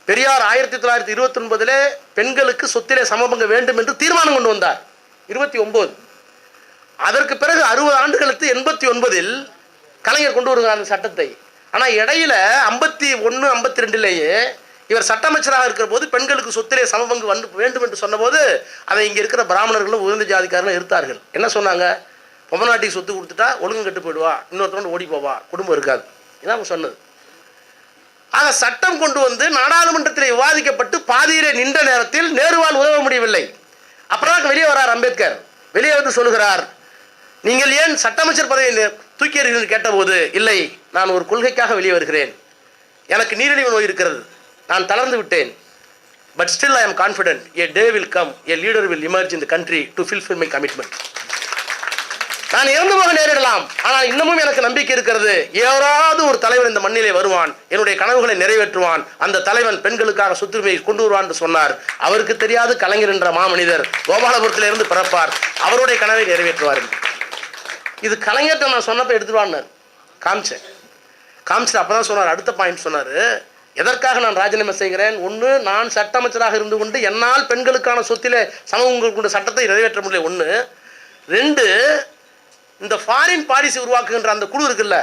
Speaker 1: பெரியார் 1929 பெண்களுக்கு சொத்திலே சமபங்கு வேண்டும் என்று தீர்மானம் கொண்டு வந்தார். 29. அதற்கு பிறகு 60 ஆண்டுகளுக்கு 89 கலைஞர் கொண்டு வருகிறார் அந்த சட்டத்தை. ஆனால் இடையில 51, 52லேயே இவர் சட்ட அமைச்சராக இருக்கிற போது பெண்களுக்கு சொத்திலே சமபங்கு வேண்டும் என்று சொன்னபோது அதை இங்கே இருக்கிற பிராமணர்களும் உயர்ந்த ஜாதிக்காரர்களும் எதிர்த்தார்கள். என்ன சொன்னாங்க? பொம்மநாட்டிக்கு சொத்து கொடுத்துட்டா ஒழுங்கு கெட்டு போயிடுவா, இன்னொருத்தவங்க ஓடி போவா, குடும்பம் இருக்காது. இதான் அவங்க சொன்னது. ஆக சட்டம் கொண்டு வந்து நாடாளுமன்றத்தில் விவாதிக்கப்பட்டு பாதியிலே நின்ற நேரத்தில் நேருவால் உதவ முடியவில்லை. அப்புறம் வெளியே வரார் அம்பேத்கர். வெளியே வந்து சொல்லுகிறார், நீங்கள் ஏன் சட்ட அமைச்சர் பதவியை தூக்கி எறிகிறீர்கள் கேட்டபோது, இல்லை, நான் ஒரு கொள்கைக்காக வெளியே வருகிறேன். எனக்கு நீரிழிவு நோய் இருக்கிறது, நான் தளர்ந்து விட்டேன். But still I am confident a day will come, a leader will emerge in the country to fulfill my commitment. நான் இறந்து போக நேரிடலாம், ஆனால் இன்னமும் எனக்கு நம்பிக்கை இருக்கிறது, யாராவது ஒரு தலைவன் இந்த மண்ணிலே வருவான், என்னுடைய கனவுகளை நிறைவேற்றுவான், அந்த தலைவன் பெண்களுக்காக சொத்துரிமையை கொண்டு வருவான் என்று சொன்னார். அவருக்கு தெரியாது கலைஞர் என்ற மாமனிதர் கோபாலபுரத்திலிருந்து பிறப்பார், அவருடைய கனவை நிறைவேற்றுவார். இது கலைஞர்கிட்ட நான் சொன்னப்போ எடுத்துருவான்னார். காமிச்சு அப்போ தான் சொன்னார். அடுத்த பாயிண்ட் சொன்னார், எதற்காக நான் ராஜினாமா செய்கிறேன்? 1, நான் சட்ட அமைச்சராக இருந்து கொண்டு என்னால் பெண்களுக்கான சொத்திலே சமூகங்களுக்கு சட்டத்தை நிறைவேற்ற முடியல. 1. 2, இந்த ஃபாரின் பாலிசி உருவாக்குகின்ற அந்த குழு இருக்குல்ல,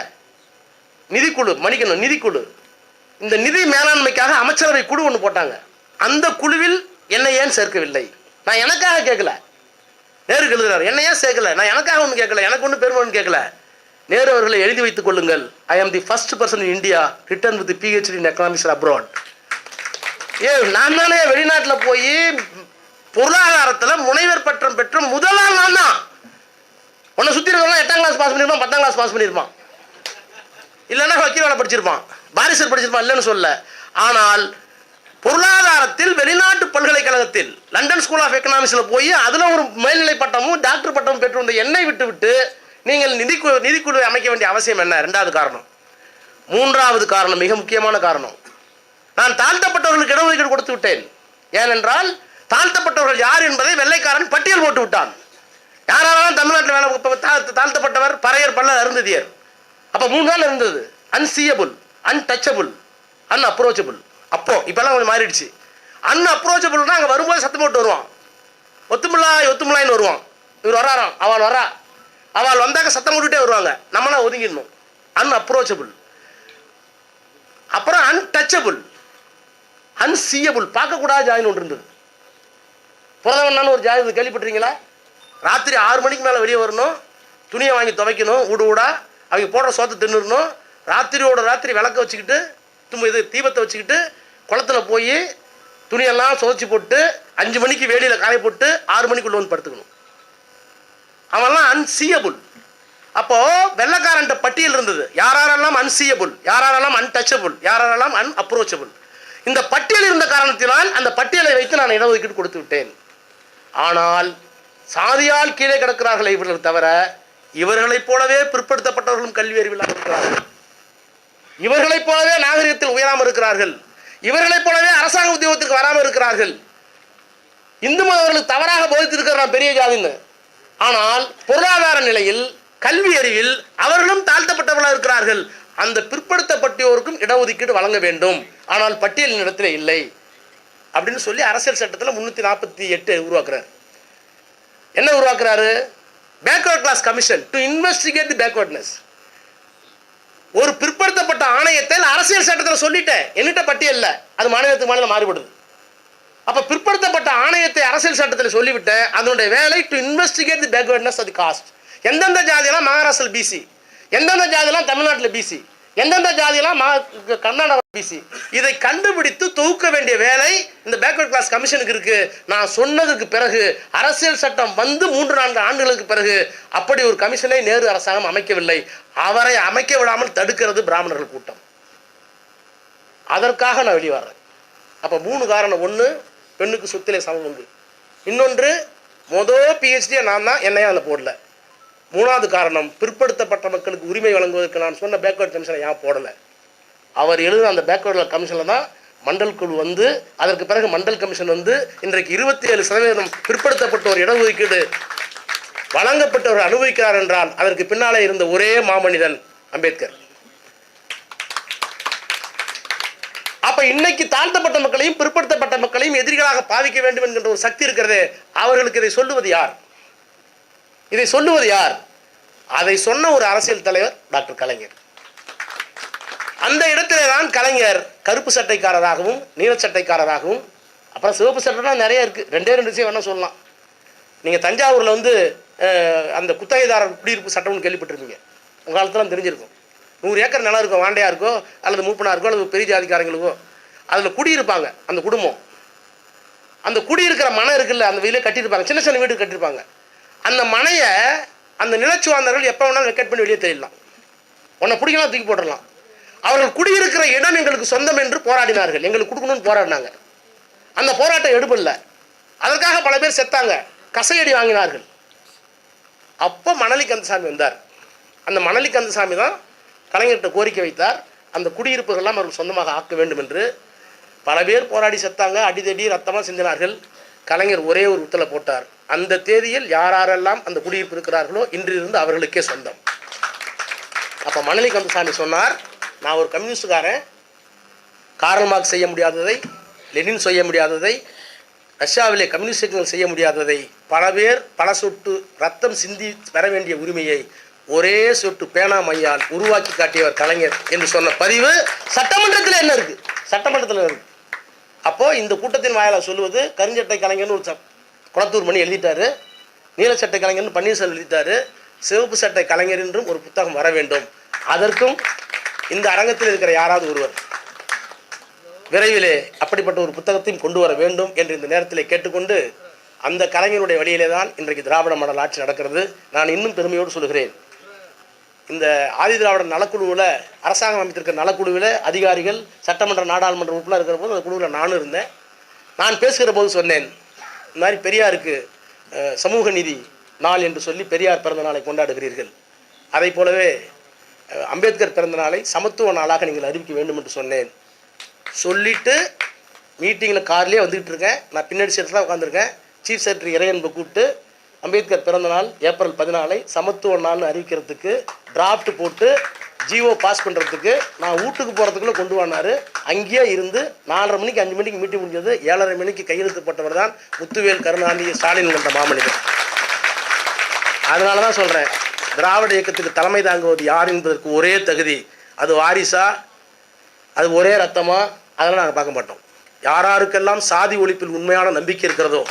Speaker 1: நிதிக்குழு, இந்த நிதி மேலாண்மைக்காக அமைச்சரவை குழு ஒன்று போட்டாங்க. அந்த குழுவில் என்னை ஏன் சேர்க்கவில்லை? நான் எனக்காக கேட்கல. நேரு எழுதுறாரு, என்னை ஏன் சேர்க்கல? நான் எனக்காக ஒன்றும் கேட்கல, எனக்கு ஒன்றும் பெருமை ஒன்றும் கேட்கல. நேரு அவர்களை எழுதி வைத்துக் கொள்ளுங்கள், ஐ ஆம் the first person in India return with PhD in economics abroad. நான் தானே வெளிநாட்டில் போய் பொருளாதாரத்தில் முனைவர் பட்டம் பெற்ற முதல் ஆள் நான் தான். உன்னை சுற்றி இருக்கலாம் 8ஆம் கிளாஸ் பாஸ் பண்ணியிருப்பான், 10ஆம் கிளாஸ் பாஸ் பண்ணியிருப்பான், இல்லைன்னா வக்கீல் வேலை படிச்சிருப்பான், பாரிஸ்டர் படிச்சிருப்பான், இல்லைன்னு சொல்ல. ஆனால் பொருளாதாரத்தில் வெளிநாட்டு பல்கலைக்கழகத்தில் லண்டன் ஸ்கூல் ஆஃப் எக்கனாமிக்ஸில் போய் அதில் ஒரு மேல்நிலை பட்டமும் டாக்டர் பட்டமும் பெற்று வந்த என்னை விட்டு நீங்கள் நிதிக்குழுவை அமைக்க வேண்டிய அவசியம் என்ன? 2வது காரணம். 3வது காரணம், மிக முக்கியமான காரணம், நான் தாழ்த்தப்பட்டவர்களுக்கு இடஒதுக்கீடு கொடுத்து விட்டேன். ஏனென்றால் தாழ்த்தப்பட்டவர்கள் யார் என்பதை வெள்ளைக்காரன் பட்டியல் போட்டு விட்டான். யாராலும் தமிழ்நாட்டில் வேலை தாழ்த்தப்பட்டவர், பறையர், பல்லர், அருந்ததியர். அப்போ 3 நாள் இருந்தது, அன்சீயபிள், அன்டச்சபிள், அன்அப்ரோச்சபிள். அப்போ இப்பெல்லாம் கொஞ்சம் மாறிடுச்சு. அன்அப்ரோச்சபிள்னா அங்கே வரும்போது சத்தம் போட்டு வருவான், ஒத்துமில்லாயின்னு வருவான். இவர் வராராம், அவள் வந்தாக்க சத்தம் போட்டுட்டே வருவாங்க, நம்மளாம் ஒதுங்கிடணும். அன்அப்ரோச்சபிள். அப்புறம் அன்டச்சபிள், அன்சீயபிள், பார்க்கக்கூடாத ஜாதின்னு ஒன்று இருந்தது. புறதவன் ஒரு ஜாதி கேள்விப்பட்டிருக்கீங்களா? ராத்திரி 6 மணிக்கு மேலே வெளியே வரணும், துணியை வாங்கி துவைக்கணும், ஊடா அவங்க போடுற சோத்தை தின்னுடணும். ராத்திரி விளக்க வச்சுக்கிட்டு தீபத்தை வச்சுக்கிட்டு குளத்தில் போய் துணியெல்லாம் சுதைச்சி போட்டு 5 மணிக்கு வேலியில் காய போட்டு 6 மணிக்குள்ளே வந்து படுத்துக்கணும். அவன்லாம் அன்சீயபிள். அப்போது வெள்ளைக்காரன்ட்ட பட்டியல் இருந்தது, யாரெல்லாம் அன்சீயபிள், யாரெல்லாம் அன்டச்சபிள், யாரெல்லாம் அன்அப்ரோச்சபிள். இந்த பட்டியல் இருந்த காரணத்தினால் அந்த பட்டியலை வைத்து நான் இடஒதுக்கீடு கொடுத்து விட்டேன். ஆனால் சாதியால் கீழே கிடக்கிறார்கள் இவர்கள் தவிர, இவர்களைப் போலவே பிற்படுத்தப்பட்டவர்களும் கல்வி அறிவில்லாமல் இருக்கிறார்கள். இவர்களைப் போலவே நாகரிகத்தில் உயராமல் இருக்கிறார்கள், இவர்களைப் போலவே அரசாங்க உத்தியோகத்திற்கு வராமல் இருக்கிறார்கள். இந்து மதவர்களுக்கு தவறாக போதித்திருக்கிறார் பெரிய ஜாதின்னு. ஆனால் பொருளாதார நிலையில், கல்வி அறிவில் அவர்களும் தாழ்த்தப்பட்டவர்களாக இருக்கிறார்கள். அந்த பிற்படுத்தப்பட்டோருக்கும் இடஒதுக்கீடு வழங்க வேண்டும், ஆனால் பட்டியலின் இடத்துல இல்லை அப்படின்னு சொல்லி அரசியல் சட்டத்தில் 348 உருவாக்குறாரு. என்ன உருவாக்குறாரு? Backward class commission to investigate the backwardness. ஒரு பிற்படுத்தப்பட்ட ஆணையத்தை அரசியல் சட்டத்தில் சொல்லிட்டேன், என்னிட்ட பட்டியல்ல, அது மாநிலத்துக்கு மாநிலம் மாறுபடுது. அப்ப பிற்படுத்தப்பட்ட ஆணையத்தை அரசியல் சட்டத்தில் சொல்லிவிட்டேன், அதனுடைய வேலை டு இன்வெஸ்டிகேட் தி பேக்வர்ட்னஸ் அது காஸ்ட். எந்தெந்த ஜாதியெல்லாம் மகாராஷ்டிரா பிசி, எந்தெந்த ஜாதியெல்லாம் தமிழ்நாட்டில் பிசி, எந்தெந்த ஜாதியெல்லாம் கர்நாடகா பிசி, இதை கண்டுபிடித்து தொகுக்க வேண்டிய வேலை இந்த பேக்வர்ட் கிளாஸ் கமிஷனுக்கு இருக்கு. நான் சொன்னதுக்கு பிறகு அரசியல் சட்டம் வந்து 3-4 ஆண்டுகளுக்கு பிறகு அப்படி ஒரு கமிஷனை நேரு அரசாங்கம் அமைக்கவில்லை. அவரை அமைக்க விடாமல் தடுக்கிறது பிராமணர்கள் கூட்டம். அதற்காக நான் வெளியே வர்றேன். அப்போ 3 காரணம். 1, பெண்ணுக்கு சொத்திலே சமபங்கு. இன்னொன்று, PhD நான் தான், என்னையா அதில் போடல. 3வது காரணம், பிற்படுத்தப்பட்ட மக்களுக்கு உரிமை வழங்குவதற்கு நான் சொன்ன பேக்வர்ட் கமிஷனை ஏன் போடலை? அவர் எழுத அந்த பேக்வர்ட் கமிஷனில் தான் மண்டல் குழு வந்து, அதற்கு பிறகு மண்டல் கமிஷன் வந்து இன்றைக்கு 27% பிற்படுத்தப்பட்டோர் இடஒதுக்கீடு வழங்கப்பட்டவர் அனுபவிக்கிறார் என்றால் அதற்கு பின்னாலே இருந்த ஒரே மாமனிதன் அம்பேத்கர். அப்ப இன்னைக்கு தாழ்த்தப்பட்ட மக்களையும் பிற்படுத்தப்பட்ட மக்களையும் எதிரிகளாக பாவிக்க வேண்டும் என்கின்ற ஒரு சக்தி இருக்கிறது. அவர்களுக்கு இதை சொல்லுவது யார்? இதை சொல்லுவது யார்? அதை சொன்ன ஒரு அரசியல் தலைவர் டாக்டர் கலைஞர். அந்த இடத்திலே தான் கலைஞர் கருப்பு சட்டைக்காரராகவும் நீல சட்டைக்காரராகவும், அப்புறம் சிவப்பு சட்டைனா நிறைய இருக்கு, 2 விஷயம் வேணா சொல்லலாம். நீங்க தஞ்சாவூர்ல வந்து அந்த குத்தகைதாரர் குடியிருப்பு சட்டம்னு கேள்விப்பட்டிருப்பீங்க, உங்க காலத்துல தெரிஞ்சிருக்கும். 100 ஏக்கர் நிலம் இருக்கும், வாண்டையாருக்கோ அல்லது மூப்பனாருக்கோ அல்லது பெரிய ஜாதிக்காரங்களுக்கோ, அதில் குடியிருப்பாங்க அந்த குடும்பம். அந்த குடியிருக்கிற மனை இருக்குல்ல, அந்த வீட்டில் கட்டியிருப்பாங்க, சின்ன சின்ன வீடு கட்டியிருப்பாங்க. அந்த மனையை அந்த நிலச்சுவாந்தர்கள் எப்போ வேணாலும் வெக்கெட் பண்ணி வெளியே தெரியலாம், உன்னை பிடிக்கலாம் தூக்கி போட்டுடலாம். அவர்கள் குடியிருக்கிற இடம் எங்களுக்கு சொந்தம் என்று போராடினார்கள், எங்களுக்கு கொடுக்கணும்னு போராடினாங்க. அந்த போராட்டம் எடுபடல, அதற்காக பல பேர் செத்தாங்க, கசையடி வாங்கினார்கள். அப்போ மணலி கந்தசாமி வந்தார். அந்த மணலி கந்தசாமி தான் கலைஞர்கிட்ட கோரிக்கை வைத்தார், அந்த குடியிருப்புகள்லாம் அவர்கள் சொந்தமாக ஆக்க வேண்டும் என்று. பல பேர் போராடி செத்தாங்க, அடிதடி ரத்தமாக சிந்தினார்கள். கலைஞர் ஒரே ஒரு உத்தரவை போட்டார், அந்த தேதியில் யாரெல்லாம் அந்த குடியிருப்பு இருக்கிறார்களோ இன்றிலிருந்து அவர்களுக்கே சொந்தம். அப்போ மணலி கந்தசாமி சொன்னார், நான் ஒரு கம்யூனிஸ்டுக்காரன், கார்ல் மார்க்ஸ் செய்ய முடியாததை, லெனின் செய்ய முடியாததை, ரஷ்யாவிலே கம்யூனிஸ்டுகள் செய்ய முடியாததை, பல பேர் பல சொட்டு ரத்தம் சிந்தி பெற வேண்டிய உரிமையை ஒரே சொட்டு பேனா மையால் உருவாக்கி காட்டியவர் கலைஞர் என்று சொன்ன பதிவு சட்டமன்றத்தில் என்ன இருக்கு? சட்டமன்றத்தில் இருக்கு. அப்போ இந்த கூட்டத்தின் வாயிலாக சொல்லுவது, கருஞ்சட்டை கலைஞர்னு ஒரு குளத்தூர் மணி எழுதிட்டாரு, நீல சட்டை கலைஞர்னு பன்னீர்செல்வம் எழுதிட்டாரு, சிவப்பு சட்டை கலைஞர் என்றும் ஒரு புத்தகம் வர வேண்டும். அதற்கும் இந்த அரங்கத்தில் இருக்கிற யாராவது ஒருவர் விரைவிலே அப்படிப்பட்ட ஒரு புத்தகத்தையும் கொண்டு வர வேண்டும் என்று இந்த நேரத்தில் கேட்டுக்கொண்டு, அந்த கலைஞருடைய வழியிலே தான் இன்றைக்கு திராவிட மாடல் ஆட்சி நடக்கிறது. நான் இன்னும் பெருமையோடு சொல்கிறேன், இந்த ஆதி திராவிட நலக்குழுவில், அரசாங்கம் அமைத்திருக்கிற நலக்குழுவில் அதிகாரிகள், சட்டமன்ற நாடாளுமன்ற உறுப்பினர் இருக்கிற போது அந்த குழுவில் நானும் இருந்தேன். நான் பேசுகிற போது சொன்னேன், இந்த மாதிரி பெரியாருக்கு சமூக நீதி நாள் என்று சொல்லி பெரியார் பிறந்த நாளை கொண்டாடுகிறீர்கள், அதை போலவே அம்பேத்கர் பிறந்த நாளை சமத்துவ நாளாக நீங்கள் அறிவிக்க வேண்டும் என்று சொன்னேன். சொல்லிவிட்டு மீட்டிங்கில் கார்லேயே வந்துக்கிட்டு இருக்கேன், நான் பின்னாடி சேர்த்து தான் உட்காந்துருக்கேன். சீஃப் செக்ரட்டரி இறையன்பை கூப்பிட்டு அம்பேத்கர் பிறந்த நாள் ஏப்ரல் 14 சமத்துவ நாள்னு அறிவிக்கிறதுக்கு டிராஃப்ட் போட்டு ஜிஓ பாஸ் பண்ணுறதுக்கு நான் வீட்டுக்கு போகிறதுக்குள்ளே கொண்டு வந்தார். அங்கேயே இருந்து 4:30 மணிக்கு 5 மணிக்கு மீட்டிங் முடிஞ்சது. 7:30 மணிக்கு கையெழுத்து போட்டவர் தான் முத்துவேல் கருணாநிதி ஸ்டாலின் என்ற மாமனிதர். அதனால தான் சொல்கிறேன், திராவிட இயக்கத்துக்கு தலைமை தாங்குவது யார் என்பதற்கு ஒரே தகுதி, அது வாரிசா, அது ஒரே ரத்தமா, அதெல்லாம் நாங்கள் பார்க்க மாட்டோம். யாராருக்கெல்லாம் சாதி ஒழிப்பில் உண்மையான நம்பிக்கை இருக்கிறதோ,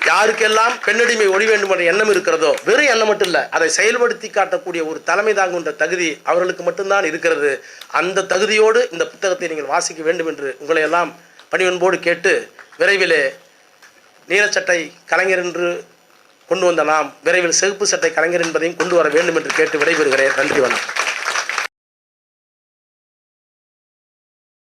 Speaker 1: யாருக்கெல்லாம் பெண்ணடிமை ஒழி வேண்டும் என்ற எண்ணம் இருக்கிறதோ, வெறும் எண்ணம் மட்டும் இல்லை, அதை செயல்படுத்தி காட்டக்கூடிய ஒரு தலைமை தாங்குகின்ற தகுதி அவர்களுக்கு மட்டும்தான் இருக்கிறது. அந்த தகுதியோடு இந்த புத்தகத்தை நீங்கள் வாசிக்க வேண்டும் என்று உங்களை எல்லாம் பணிவன்போடு கேட்டு, விரைவிலே நீலச்சட்டை கலைஞர் என்று கொண்டு வந்த நாம் விரைவில் சிவப்பு சட்டை கலைஞர் என்பதையும் கொண்டு வர வேண்டும் என்று கேட்டு விடைபெறுகிறேன். நன்றி, வணக்கம்.